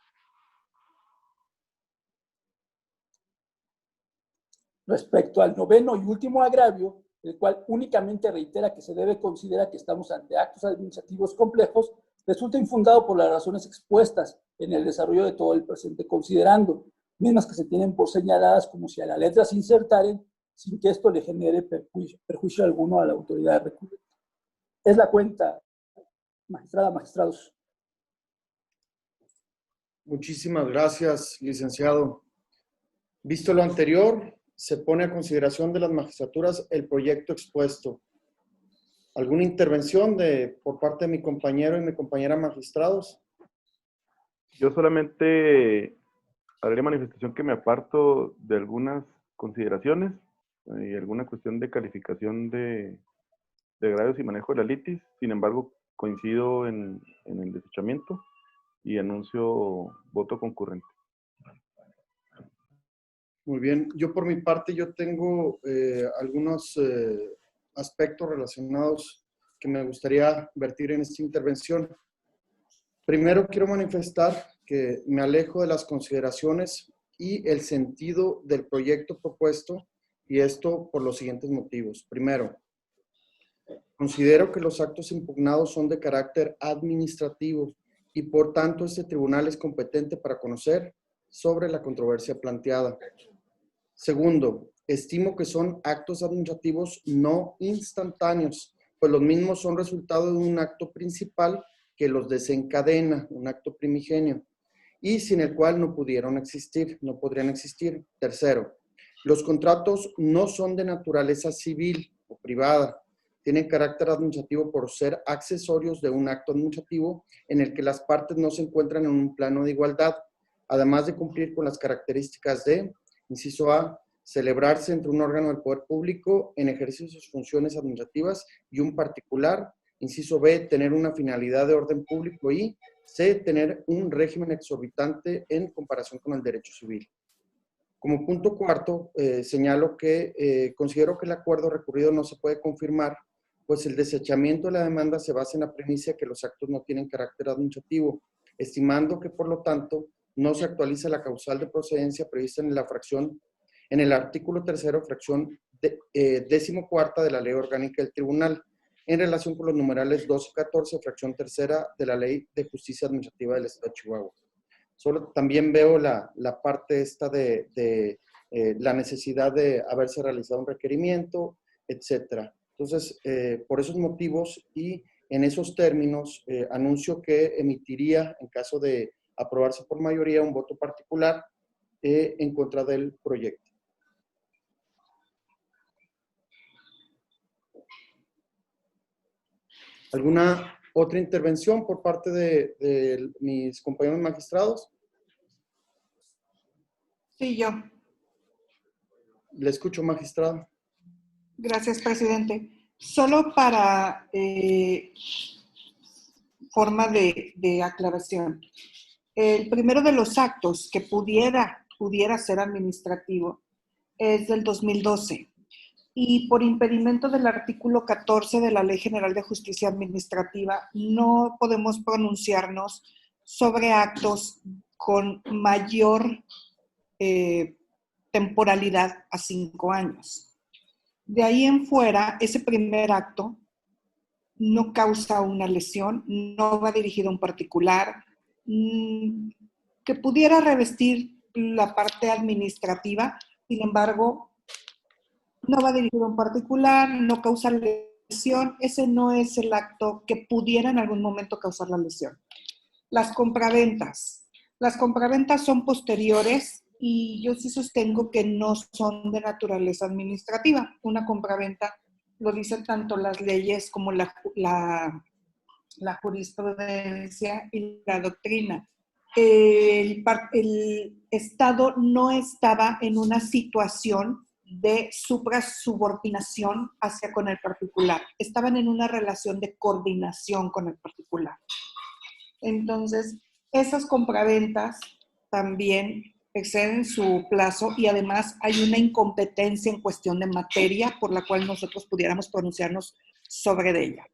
Respecto al noveno y último agravio, el cual únicamente reitera que se debe considerar que estamos ante actos administrativos complejos, resulta infundado por las razones expuestas en el desarrollo de todo el presente considerando, mismas que se tienen por señaladas como si a la letra se insertaren sin que esto le genere perjuicio alguno a la autoridad recurrente. Es la cuenta, magistrada, magistrados. Muchísimas gracias, licenciado. Visto lo anterior, se pone a consideración de las magistraturas el proyecto expuesto. ¿Alguna intervención por parte de mi compañero y mi compañera magistrados? Yo solamente haré manifestación que me aparto de algunas consideraciones y alguna cuestión de calificación de agravios y manejo de la litis. Sin embargo, coincido en el desechamiento y anuncio voto concurrente. Muy bien. Yo por mi parte, yo tengo algunos aspectos relacionados que me gustaría vertir en esta intervención. Primero, quiero manifestar que me alejo de las consideraciones y el sentido del proyecto propuesto, y esto por los siguientes motivos. Primero, considero que los actos impugnados son de carácter administrativo y por tanto este tribunal es competente para conocer sobre la controversia planteada. Segundo, estimo que son actos administrativos no instantáneos, pues los mismos son resultado de un acto principal que los desencadena, un acto primigenio, y sin el cual no podrían existir. Tercero, los contratos no son de naturaleza civil o privada, tienen carácter administrativo por ser accesorios de un acto administrativo en el que las partes no se encuentran en un plano de igualdad, además de cumplir con las características de, inciso A, celebrarse entre un órgano del poder público en ejercicio de sus funciones administrativas y un particular, inciso B, tener una finalidad de orden público y C, tener un régimen exorbitante en comparación con el derecho civil. Como punto cuarto, señalo que considero que el acuerdo recurrido no se puede confirmar, pues el desechamiento de la demanda se basa en la premisa de que los actos no tienen carácter administrativo, estimando que, por lo tanto, no se actualiza la causal de procedencia prevista en el artículo 3º, fracción 14ª de la Ley Orgánica del Tribunal, en relación con los numerales 12 y 14, fracción 3ª de la Ley de Justicia Administrativa del Estado de Chihuahua. Solo también veo la parte esta de la necesidad de haberse realizado un requerimiento, etcétera. Entonces, por esos motivos y en esos términos, anuncio que emitiría, en caso de aprobarse por mayoría, un voto particular en contra del proyecto. ¿Alguna otra intervención por parte de mis compañeros magistrados? Sí, yo. Le escucho, magistrado. Gracias, presidente. Solo para forma de aclaración. El primero de los actos que pudiera ser administrativo es del 2012. Y por impedimento del artículo 14 de la Ley General de Justicia Administrativa, no podemos pronunciarnos sobre actos con mayor temporalidad a 5 años. De ahí en fuera, ese primer acto no causa una lesión, no va dirigido a un particular, que pudiera revestir la parte administrativa, sin embargo, no va dirigido a un particular, no causa lesión, ese no es el acto que pudiera en algún momento causar la lesión. Las compraventas son posteriores y yo sí sostengo que no son de naturaleza administrativa. Una compraventa lo dicen tanto las leyes como la jurisprudencia y la doctrina. El Estado no estaba en una situación de suprasubordinación hacia con el particular. Estaban en una relación de coordinación con el particular. Entonces, esas compraventas también exceden su plazo y además hay una incompetencia en cuestión de materia por la cual nosotros pudiéramos pronunciarnos sobre ella.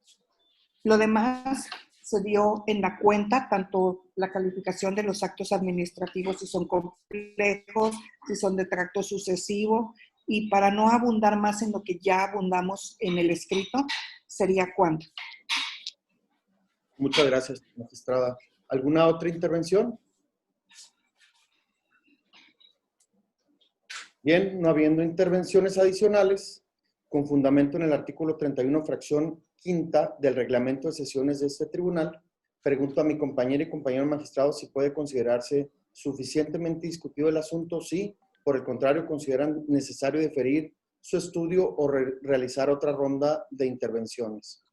Lo demás se dio en la cuenta, tanto la calificación de los actos administrativos, si son complejos, si son de tracto sucesivo, y para no abundar más en lo que ya abundamos en el escrito, sería cuánto. Muchas gracias, magistrada. ¿Alguna otra intervención? Bien, no habiendo intervenciones adicionales, con fundamento en el artículo 31, fracción 5ª del reglamento de sesiones de este tribunal, pregunto a mi compañera y compañero magistrado si puede considerarse suficientemente discutido el asunto, si, por el contrario, consideran necesario deferir su estudio o realizar otra ronda de intervenciones.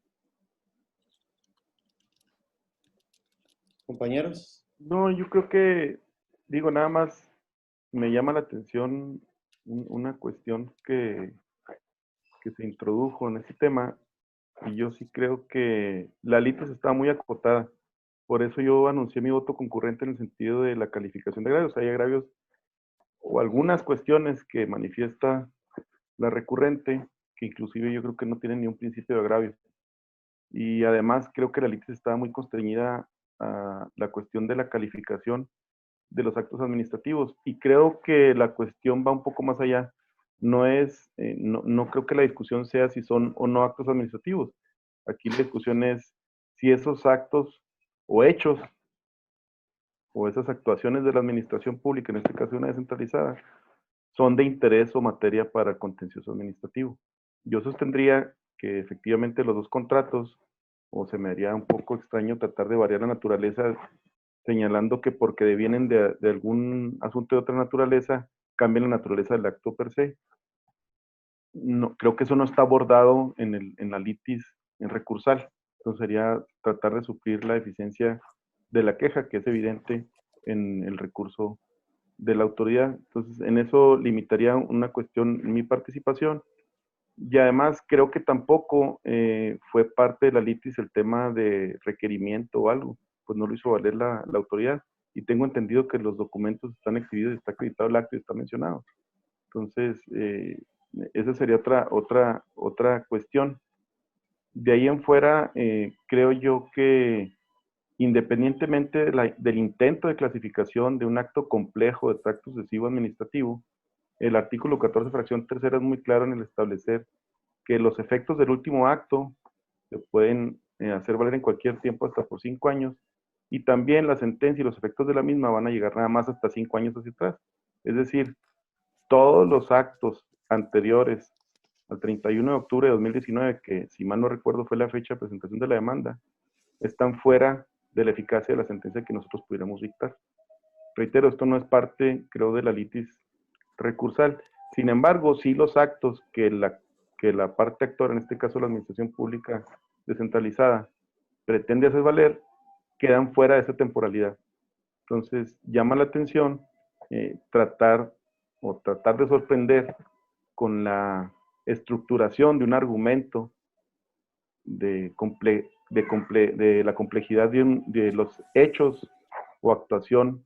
Compañeros. No, yo creo que, digo, nada más me llama la atención una cuestión que se introdujo en ese tema, y yo sí creo que la litis está muy acotada. Por eso yo anuncié mi voto concurrente en el sentido de la calificación de agravios. Hay agravios o algunas cuestiones que manifiesta la recurrente, que inclusive yo creo que no tienen ni un principio de agravio. Y además creo que la litis está muy constreñida a la cuestión de la calificación de los actos administrativos. Y creo que la cuestión va un poco más allá. No es, no creo que la discusión sea si son o no actos administrativos. Aquí la discusión es si esos actos o hechos o esas actuaciones de la administración pública, en este caso una descentralizada, son de interés o materia para el contencioso administrativo. Yo sostendría que efectivamente los dos contratos, o se me haría un poco extraño tratar de variar la naturaleza, señalando que porque devienen de algún asunto de otra naturaleza, cambien la naturaleza del acto per se. No, creo que eso no está abordado en la litis en recursal. Entonces sería tratar de suplir la deficiencia de la queja, que es evidente en el recurso de la autoridad. Entonces, en eso limitaría una cuestión mi participación. Y además, creo que tampoco fue parte de la litis el tema de requerimiento o algo. Pues no lo hizo valer la autoridad. Y tengo entendido que los documentos están exhibidos, está acreditado el acto y está mencionado. Entonces, esa sería otra cuestión. De ahí en fuera, creo yo que independientemente del intento de clasificación de un acto complejo de tracto sucesivo administrativo, el artículo 14, fracción tercera, es muy claro en el establecer que los efectos del último acto se pueden hacer valer en cualquier tiempo hasta por 5 años, y también la sentencia y los efectos de la misma van a llegar nada más hasta 5 años hacia atrás. Es decir, todos los actos anteriores al 31 de octubre de 2019, que si mal no recuerdo fue la fecha de presentación de la demanda, están fuera de la eficacia de la sentencia que nosotros pudiéramos dictar. Reitero, esto no es parte, creo, de la litis recursal. Sin embargo, sí los actos que la parte actora, en este caso la administración pública descentralizada, pretende hacer valer, quedan fuera de esa temporalidad. Entonces, llama la atención tratar de sorprender con la estructuración de un argumento de la complejidad de los hechos o actuación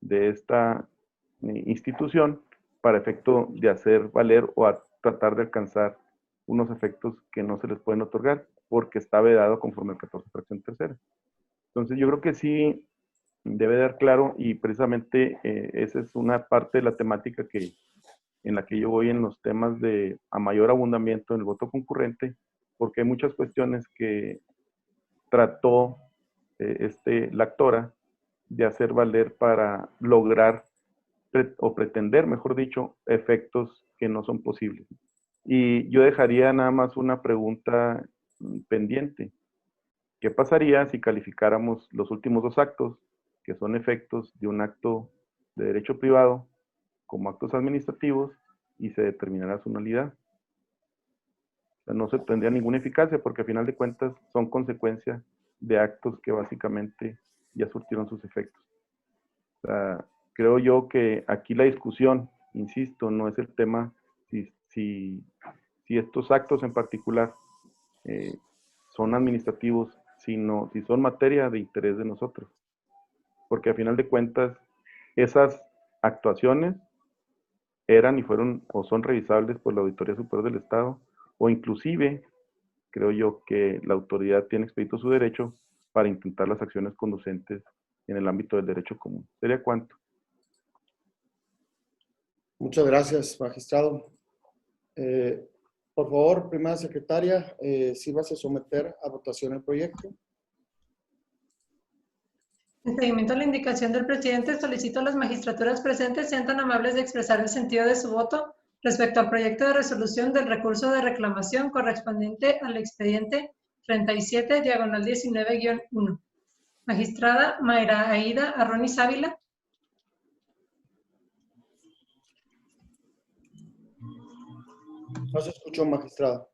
de esta institución para efecto de hacer valer o a tratar de alcanzar unos efectos que no se les pueden otorgar porque está vedado conforme al 14 fracción tercera. Entonces yo creo que sí debe dar claro, y precisamente esa es una parte de la temática en la que yo voy en los temas de a mayor abundamiento en el voto concurrente, porque hay muchas cuestiones que trató la actora de hacer valer para lograr o pretender, mejor dicho, efectos que no son posibles. Y yo dejaría nada más una pregunta pendiente. ¿Qué pasaría si calificáramos los últimos dos actos, que son efectos de un acto de derecho privado, como actos administrativos, y se determinará su nulidad? O sea, no se tendría ninguna eficacia porque a final de cuentas son consecuencia de actos que básicamente ya surtieron sus efectos. O sea, creo yo que aquí la discusión, insisto, no es el tema si estos actos en particular son administrativos, sino si son materia de interés de nosotros. Porque a final de cuentas, esas actuaciones eran y fueron o son revisables por la Auditoría Superior del Estado, o inclusive, creo yo que la autoridad tiene expedito su derecho para intentar las acciones conducentes en el ámbito del derecho común. ¿Sería cuánto? Muchas gracias, magistrado. Por favor, primera secretaria, ¿sí vas a someter a votación el proyecto? En seguimiento a la indicación del presidente, solicito a las magistraturas presentes sean tan amables de expresar el sentido de su voto respecto al proyecto de resolución del recurso de reclamación correspondiente al expediente 37/19-1. Magistrada Mayra Aida Arronis Ávila. No se escuchó, magistrada.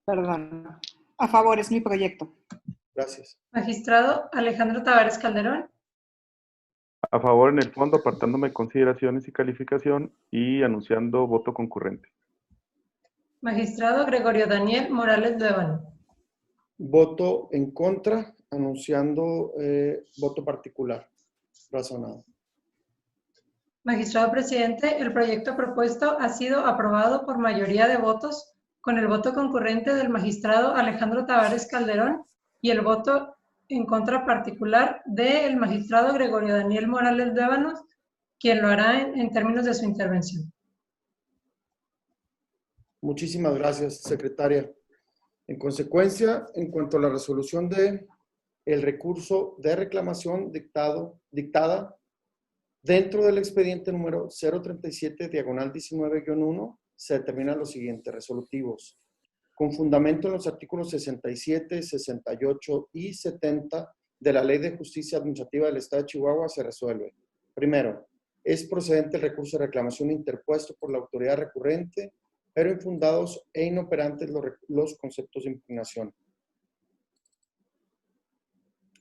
Perdón. A favor, es mi proyecto. Gracias. Magistrado Alejandro Tavares Calderón. A favor en el fondo, apartándome consideraciones y calificación y anunciando voto concurrente. Magistrado Gregorio Daniel Morales Luevano. Voto en contra, anunciando voto particular. Razonado. Magistrado presidente, el proyecto propuesto ha sido aprobado por mayoría de votos, con el voto concurrente del magistrado Alejandro Tavares Calderón y el voto en contra particular del magistrado Gregorio Daniel Morales Luevano, quien lo hará en términos de su intervención. Muchísimas gracias, secretaria. En consecuencia, en cuanto a la resolución de el recurso de reclamación dictada, Dentro del expediente número 037-19-1 se determinan los siguientes resolutivos. Con fundamento en los artículos 67, 68 y 70 de la Ley de Justicia Administrativa del Estado de Chihuahua se resuelve. Primero, es procedente el recurso de reclamación interpuesto por la autoridad recurrente, pero infundados e inoperantes los conceptos de impugnación.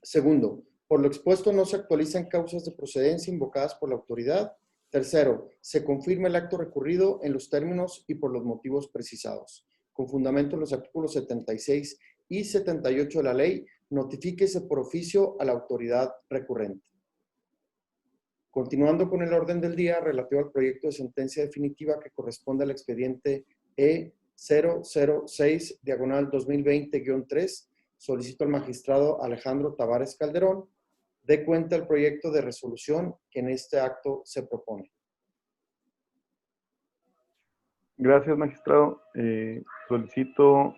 Segundo, por lo expuesto no se actualizan causas de procedencia invocadas por la autoridad. Tercero, se confirma el acto recurrido en los términos y por los motivos precisados. Con fundamento en los artículos 76 y 78 de la ley, notifíquese por oficio a la autoridad recurrente. Continuando con el orden del día relativo al proyecto de sentencia definitiva que corresponde al expediente E006-2020-3, solicito al magistrado Alejandro Tavares Calderón dé cuenta del proyecto de resolución que en este acto se propone. Gracias, magistrado. Solicito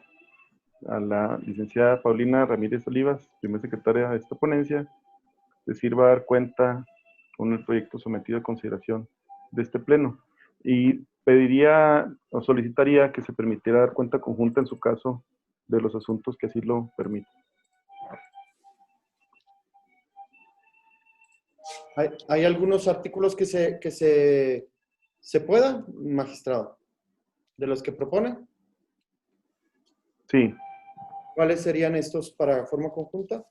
a la licenciada Paulina Ramírez Olivas, primera secretaria de esta ponencia, que sirva a dar cuenta con el proyecto sometido a consideración de este pleno. Y pediría o solicitaría que se permitiera dar cuenta conjunta en su caso de los asuntos que así lo permitan. ¿Hay algunos artículos que se puedan, magistrado, de los que propone? Sí. ¿Cuáles serían estos para forma conjunta?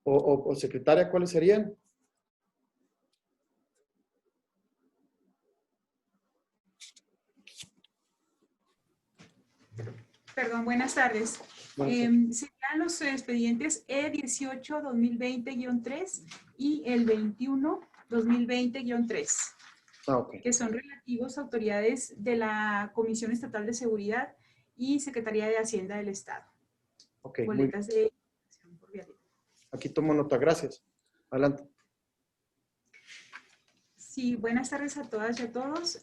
O secretaria, ¿cuáles serían? Perdón, buenas tardes. Serían los expedientes E18-2020-3 y el 21-2020-3, que son relativos a autoridades de la Comisión Estatal de Seguridad y Secretaría de Hacienda del Estado. Boletas de información por vialidad. Aquí tomo nota, gracias. Adelante. Sí, buenas tardes a todas y a todos.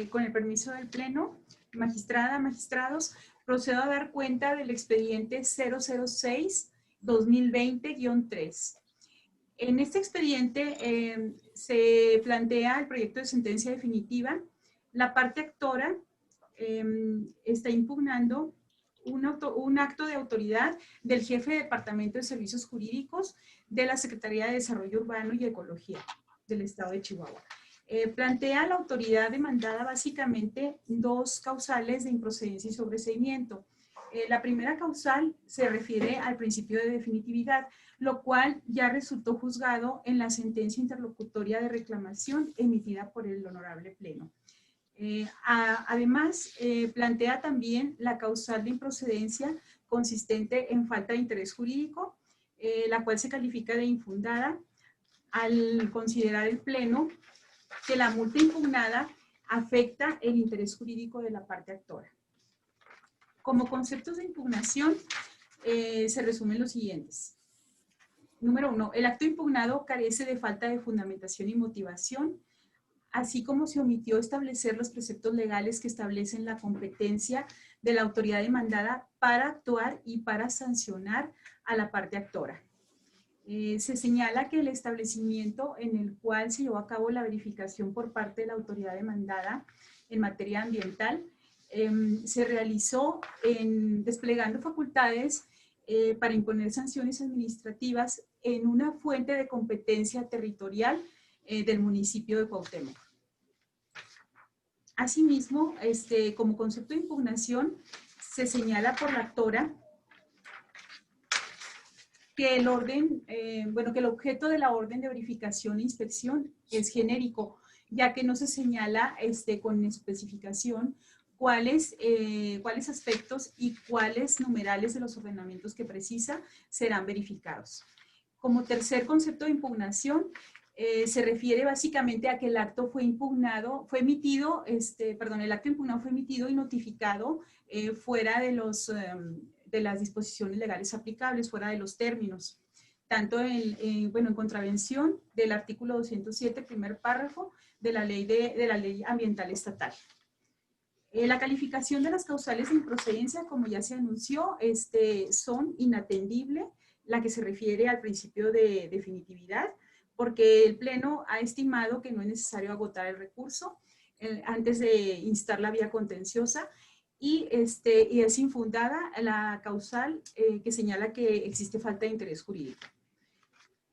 Con el permiso del Pleno, magistrada, magistrados, procedo a dar cuenta del expediente 006-2020-3. En este expediente se plantea el proyecto de sentencia definitiva. La parte actora está impugnando un acto de autoridad del jefe de Departamento de Servicios Jurídicos de la Secretaría de Desarrollo Urbano y Ecología del Estado de Chihuahua. Plantea la autoridad demandada básicamente dos causales de improcedencia y sobreseimiento. La primera causal se refiere al principio de definitividad, lo cual ya resultó juzgado en la sentencia interlocutoria de reclamación emitida por el Honorable Pleno. Además, plantea también la causal de improcedencia consistente en falta de interés jurídico, la cual se califica de infundada al considerar el Pleno que la multa impugnada afecta el interés jurídico de la parte actora. Como conceptos de impugnación, se resumen los siguientes. Número 1, el acto impugnado carece de falta de fundamentación y motivación, así como se omitió establecer los preceptos legales que establecen la competencia de la autoridad demandada para actuar y para sancionar a la parte actora. Se señala que el establecimiento en el cual se llevó a cabo la verificación por parte de la autoridad demandada en materia ambiental se realizó desplegando facultades para imponer sanciones administrativas en una fuente de competencia territorial del municipio de Cuauhtémoc. Asimismo, como concepto de impugnación, se señala por la actora que el orden, que el objeto de la orden de verificación e inspección es genérico, ya que no se señala con especificación cuáles aspectos y cuáles numerales de los ordenamientos que precisa serán verificados. Como tercer concepto de impugnación, se refiere básicamente a que el acto fue impugnado, el acto impugnado fue emitido y notificado fuera de las disposiciones legales aplicables, fuera de los términos, tanto en contravención del artículo 207, primer párrafo de la ley ambiental estatal. La calificación de las causales de improcedencia, como ya se anunció, son inatendibles la que se refiere al principio de definitividad, porque el Pleno ha estimado que no es necesario agotar el recurso antes de instar la vía contenciosa, y es infundada la causal que señala que existe falta de interés jurídico.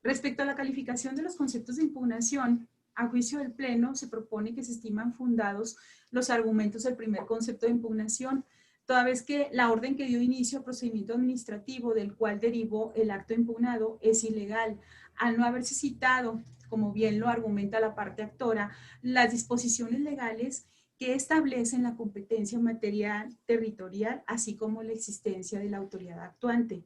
Respecto a la calificación de los conceptos de impugnación, a juicio del Pleno se propone que se estiman fundados los argumentos del primer concepto de impugnación, toda vez que la orden que dio inicio al procedimiento administrativo del cual derivó el acto impugnado es ilegal, al no haberse citado, como bien lo argumenta la parte actora, las disposiciones legales que establecen la competencia material territorial, así como la existencia de la autoridad actuante.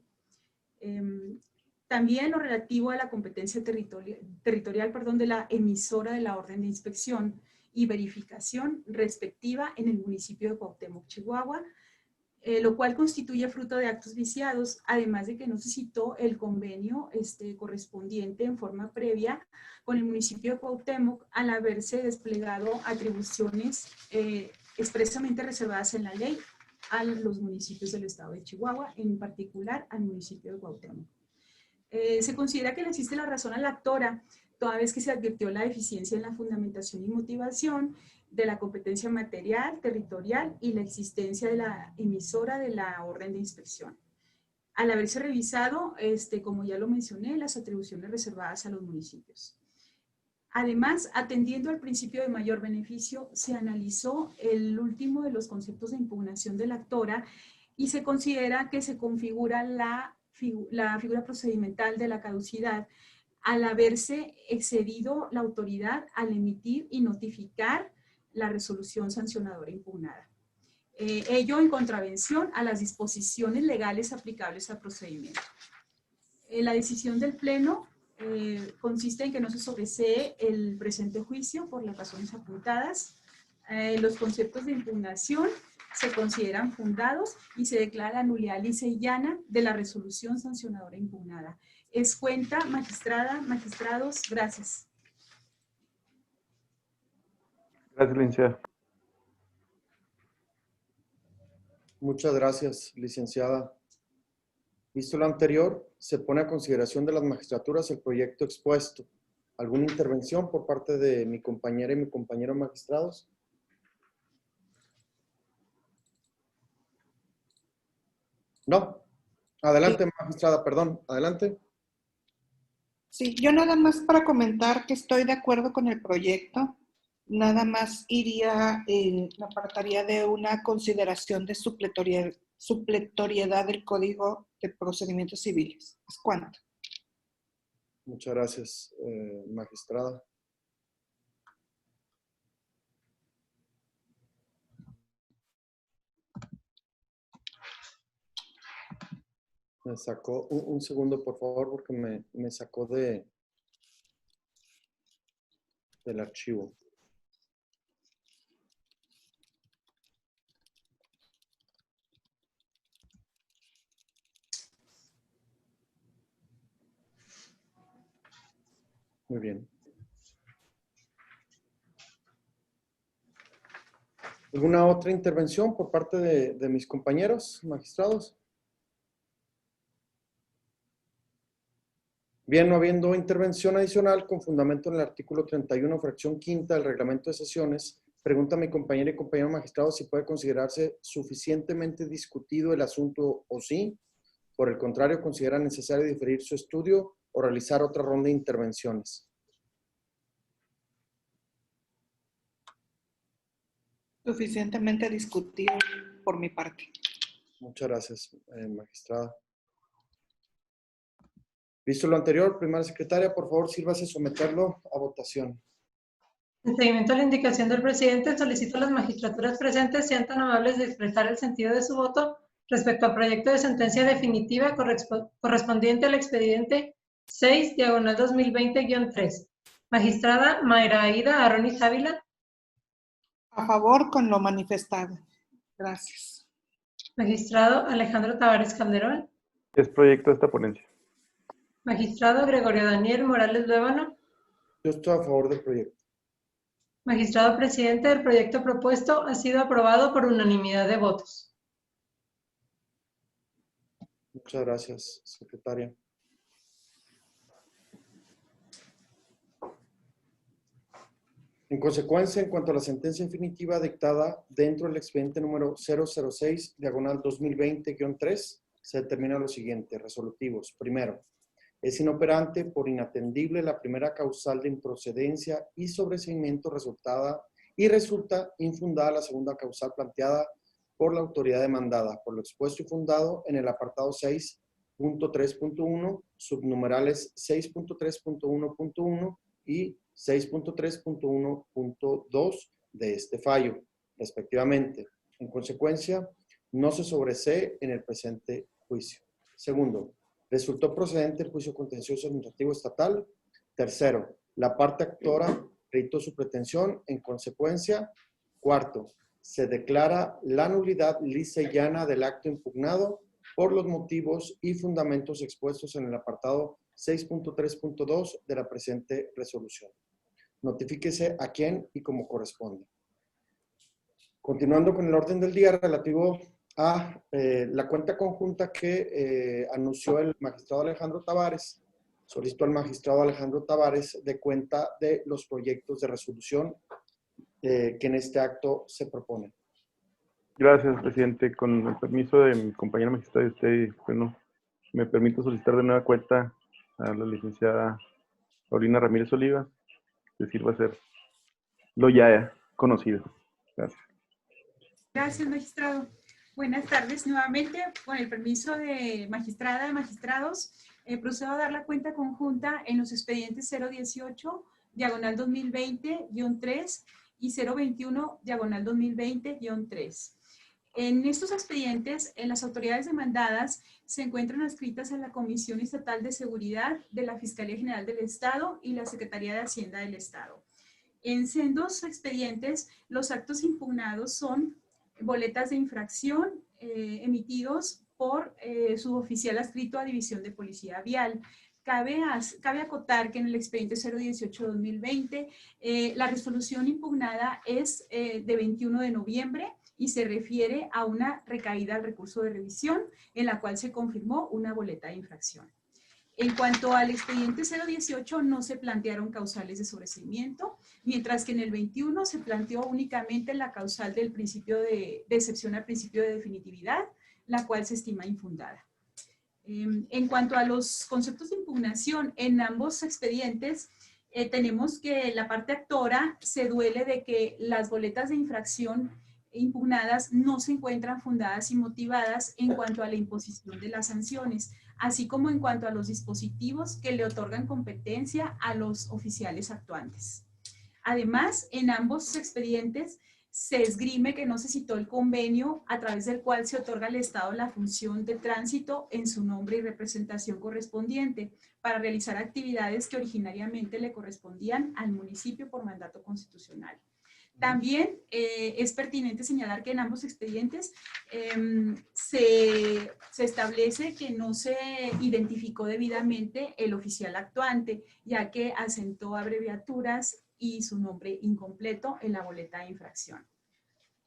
También lo relativo a la competencia territorial de la emisora de la orden de inspección y verificación respectiva en el municipio de Cuauhtémoc, Chihuahua, lo cual constituye fruto de actos viciados, además de que no se citó el convenio correspondiente en forma previa con el municipio de Cuauhtémoc, al haberse desplegado atribuciones expresamente reservadas en la ley a los municipios del estado de Chihuahua, en particular al municipio de Cuauhtémoc. Se considera que le existe la razón a la actora, toda vez que se advirtió la deficiencia en la fundamentación y motivación de la competencia material, territorial y la existencia de la emisora de la orden de inspección. Al haberse revisado, como ya lo mencioné, las atribuciones reservadas a los municipios. Además, atendiendo al principio de mayor beneficio, se analizó el último de los conceptos de impugnación de la actora y se considera que se configura la figura procedimental de la caducidad al haberse excedido la autoridad al emitir y notificar la resolución sancionadora impugnada. Ello en contravención a las disposiciones legales aplicables al procedimiento. La decisión del Pleno consiste en que no se sobresee el presente juicio por las razones apuntadas. Los conceptos de impugnación se consideran fundados y se declara la nulidad lisa y llana de la resolución sancionadora impugnada. Es cuenta, magistrada, magistrados, gracias. Gracias, licenciada. Muchas gracias, licenciada. Visto lo anterior, se pone a consideración de las magistraturas el proyecto expuesto. ¿Alguna intervención por parte de mi compañera y mi compañero magistrados? No. Adelante, magistrada, perdón. Adelante. Sí, yo nada más para comentar que estoy de acuerdo con el proyecto. Nada más me apartaría de una consideración de supletoriedad del Código de Procedimientos Civiles. ¿Es cuánto? Muchas gracias, magistrada. Me sacó, un segundo por favor, porque me sacó del archivo. Muy bien. ¿Alguna otra intervención por parte de mis compañeros magistrados? Bien, no habiendo intervención adicional, con fundamento en el artículo 31, fracción quinta del reglamento de sesiones, pregunta a mi compañera y compañero magistrado si puede considerarse suficientemente discutido el asunto o sí. Por el contrario, considera necesario diferir su estudio o realizar otra ronda de intervenciones. Suficientemente discutido por mi parte. Muchas gracias, magistrada. Visto lo anterior, primera secretaria, por favor, sírvase someterlo a votación. En seguimiento a la indicación del presidente, solicito a las magistraturas presentes sean tan amables de expresar el sentido de su voto respecto al proyecto de sentencia definitiva correspondiente al expediente 6/2020-3. Magistrada Mayra Aida Arronis Ávila. A favor con lo manifestado. Gracias. Magistrado Alejandro Tavares Calderón. Es proyecto de esta ponencia. Magistrado Gregorio Daniel Morales Luébano. Yo estoy a favor del proyecto. Magistrado presidente, el proyecto propuesto ha sido aprobado por unanimidad de votos. Muchas gracias, secretaria. En consecuencia, en cuanto a la sentencia definitiva dictada dentro del expediente número 006, diagonal 2020-3, se determina lo siguiente, resolutivos. Primero, es inoperante por inatendible la primera causal de improcedencia y sobreseimiento resulta infundada la segunda causal planteada por la autoridad demandada, por lo expuesto y fundado en el apartado 6.3.1, subnumerales 6.3.1.1 y 6.3.1.2 de este fallo, respectivamente. En consecuencia, no se sobresee en el presente juicio. Segundo, resultó procedente el juicio contencioso administrativo estatal. Tercero, la parte actora reitó su pretensión. En consecuencia, cuarto, se declara la nulidad lisa y llana del acto impugnado por los motivos y fundamentos expuestos en el apartado 6.3.2 de la presente resolución. Notifíquese a quién y como corresponde. Continuando con el orden del día relativo a la cuenta conjunta que anunció el magistrado Alejandro Tavares, solicitó al magistrado Alejandro Tavares de cuenta de los proyectos de resolución que en este acto se proponen. Gracias, presidente. Con el permiso de mi compañera magistrada y usted, bueno, me permito solicitar de nueva cuenta a la licenciada Paulina Ramírez Olivas, que sirva a ser lo ya conocido. Gracias. Gracias, magistrado. Buenas tardes nuevamente. Con el permiso de magistrada, de magistrados, procedo a dar la cuenta conjunta en los expedientes 018, diagonal 2020-3 y 021, diagonal 2020-3. En estos expedientes, en las autoridades demandadas se encuentran adscritas a la Comisión Estatal de Seguridad de la Fiscalía General del Estado y la Secretaría de Hacienda del Estado. En sendos expedientes, los actos impugnados son boletas de infracción emitidos por suboficial adscrito a División de Policía Vial. Cabe acotar que en el expediente 018-2020 la resolución impugnada es de 21 de noviembre y se refiere a una recaída al recurso de revisión en la cual se confirmó una boleta de infracción. En cuanto al expediente 018 no se plantearon causales de sobreseimiento, mientras que en el 21 se planteó únicamente la causal del principio de excepción al principio de definitividad, la cual se estima infundada. En cuanto a los conceptos de impugnación, en ambos expedientes tenemos que la parte actora se duele de que las boletas de infracción impugnadas no se encuentran fundadas y motivadas en cuanto a la imposición de las sanciones, así como en cuanto a los dispositivos que le otorgan competencia a los oficiales actuantes. Además, en ambos expedientes se esgrime que no se citó el convenio a través del cual se otorga al Estado la función de tránsito en su nombre y representación correspondiente para realizar actividades que originariamente le correspondían al municipio por mandato constitucional. También es pertinente señalar que en ambos expedientes se establece que no se identificó debidamente el oficial actuante, ya que asentó abreviaturas y su nombre incompleto en la boleta de infracción.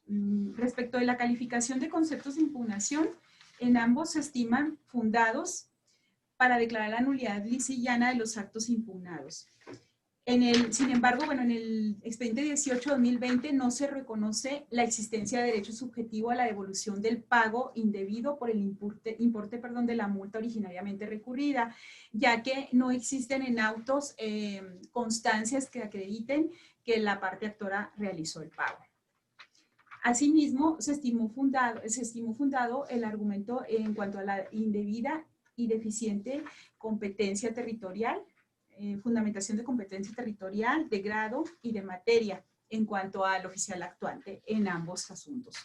Respecto de la calificación de conceptos de impugnación, en ambos se estiman fundados para declarar la nulidad lisa y llana de los actos impugnados. Sin embargo, bueno, en el expediente 18-2020 no se reconoce la existencia de derecho subjetivo a la devolución del pago indebido por el importe de la multa originariamente recurrida, ya que no existen en autos constancias que acrediten que la parte actora realizó el pago. Asimismo, se estimó fundado el argumento en cuanto a la indebida y deficiente competencia territorial, fundamentación de competencia territorial, de grado y de materia en cuanto al oficial actuante en ambos asuntos.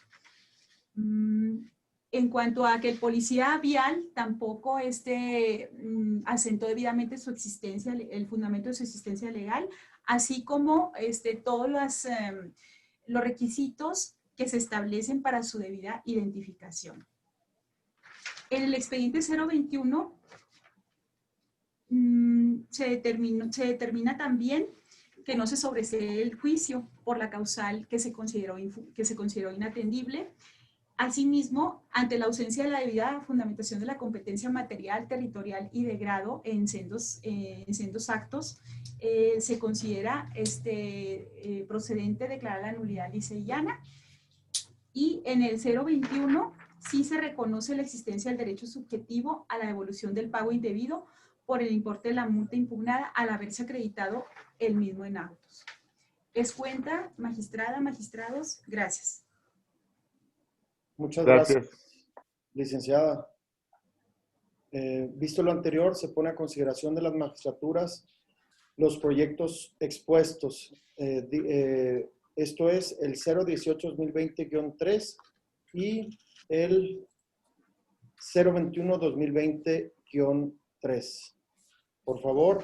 En cuanto a que el policía vial tampoco asentó debidamente su existencia, el fundamento de su existencia legal, así como todos los requisitos que se establecen para su debida identificación. En el expediente 021 se determina también que no se sobresee el juicio por la causal que se consideró inatendible, Asimismo, ante la ausencia de la debida fundamentación de la competencia material, territorial y de grado en sendos actos, se considera procedente declarar la nulidad lisa y llana. Y en el 021 sí se reconoce la existencia del derecho subjetivo a la devolución del pago indebido por el importe de la multa impugnada al haberse acreditado el mismo en autos. Es cuenta, magistrada, magistrados, gracias. Muchas gracias, Gracias. licenciada. Visto lo anterior, se pone a consideración de las magistraturas los proyectos expuestos. Esto es el 018-2020-3 y el 021-2020-3. Por favor,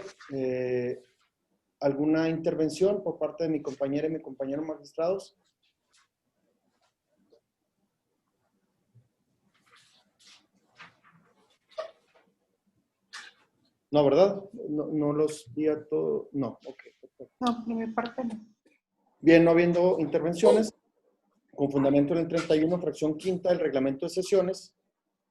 ¿alguna intervención por parte de mi compañera y mi compañero magistrados? No, ¿verdad? No los vi a todos. No, ok. Perfecto. No, de mi parte no. Bien, no habiendo intervenciones, con fundamento en el 31, fracción quinta del reglamento de sesiones,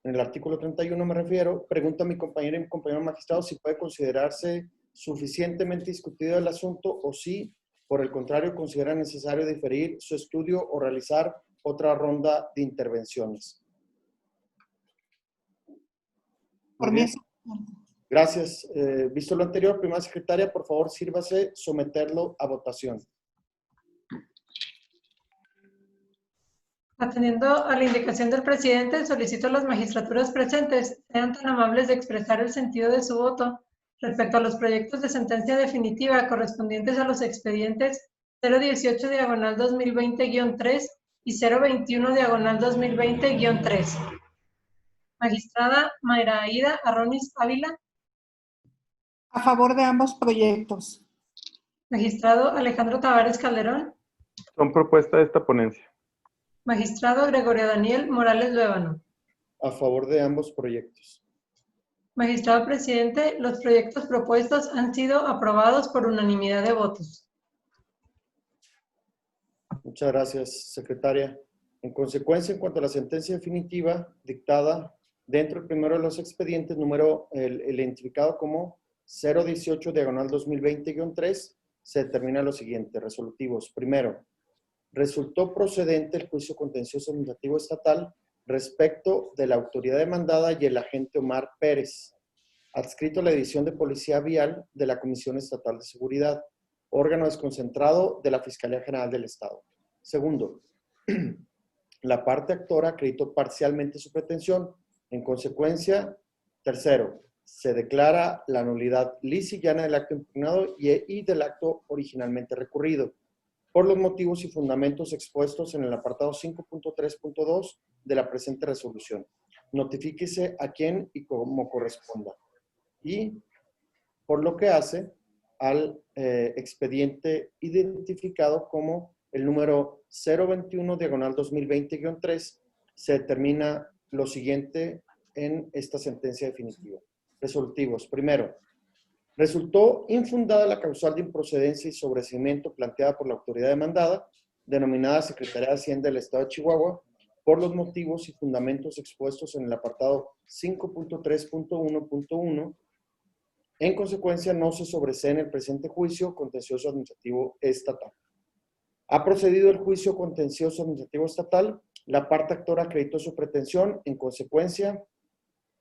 en el artículo 31 me refiero, pregunta a mi compañera y mi compañero magistrado si puede considerarse suficientemente discutido el asunto o si, por el contrario, considera necesario diferir su estudio o realizar otra ronda de intervenciones. Por Muy mí bien. es... Gracias. Visto lo anterior, primera secretaria, por favor, sírvase someterlo a votación. Atendiendo a la indicación del presidente, solicito a las magistraturas presentes sean tan amables de expresar el sentido de su voto respecto a los proyectos de sentencia definitiva correspondientes a los expedientes 018/2020-3 y 021/2020-3. Magistrada Mayra Aida Arronis Ávila. A favor de ambos proyectos. Magistrado Alejandro Tavares Calderón. Son propuesta de esta ponencia. Magistrado Gregorio Daniel Morales Luébano. A favor de ambos proyectos. Magistrado presidente, los proyectos propuestos han sido aprobados por unanimidad de votos. Muchas gracias, secretaria. En consecuencia, en cuanto a la sentencia definitiva dictada dentro del primero de los expedientes, el identificado como 018/2020-3, se determina lo siguiente: resolutivos. Primero, resultó procedente el juicio contencioso administrativo estatal respecto de la autoridad demandada y el agente Omar Pérez, adscrito a la División de Policía Vial de la Comisión Estatal de Seguridad, órgano desconcentrado de la Fiscalía General del Estado. Segundo, la parte actora acreditó parcialmente su pretensión. En consecuencia, tercero, se declara la nulidad lisa y llana del acto impugnado y del acto originalmente recurrido, por los motivos y fundamentos expuestos en el apartado 5.3.2 de la presente resolución. Notifíquese a quién y cómo corresponda. Y por lo que hace al expediente identificado como el número 021/2020-3, se determina lo siguiente en esta sentencia definitiva. Resolutivos. Primero, resultó infundada la causal de improcedencia y sobreseimiento planteada por la autoridad demandada, denominada Secretaría de Hacienda del Estado de Chihuahua, por los motivos y fundamentos expuestos en el apartado 5.3.1.1. En consecuencia, no se sobresee en el presente juicio contencioso administrativo estatal. Ha procedido el juicio contencioso administrativo estatal, la parte actora acreditó su pretensión. En consecuencia,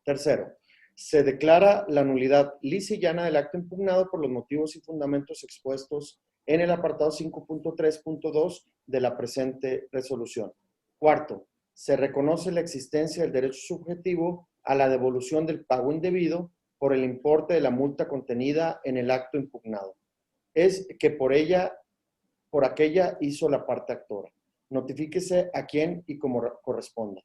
tercero, se declara la nulidad lisa y llana del acto impugnado por los motivos y fundamentos expuestos en el apartado 5.3.2 de la presente resolución. Cuarto, se reconoce la existencia del derecho subjetivo a la devolución del pago indebido por el importe de la multa contenida en el acto impugnado. Es que por aquella hizo la parte actora. Notifíquese a quién y cómo corresponda.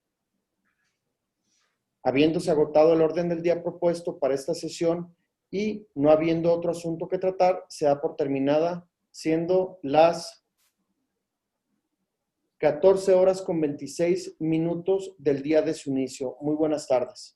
Habiéndose agotado el orden del día propuesto para esta sesión y no habiendo otro asunto que tratar, se da por terminada, siendo las 14:26 del día de su inicio. Muy buenas tardes.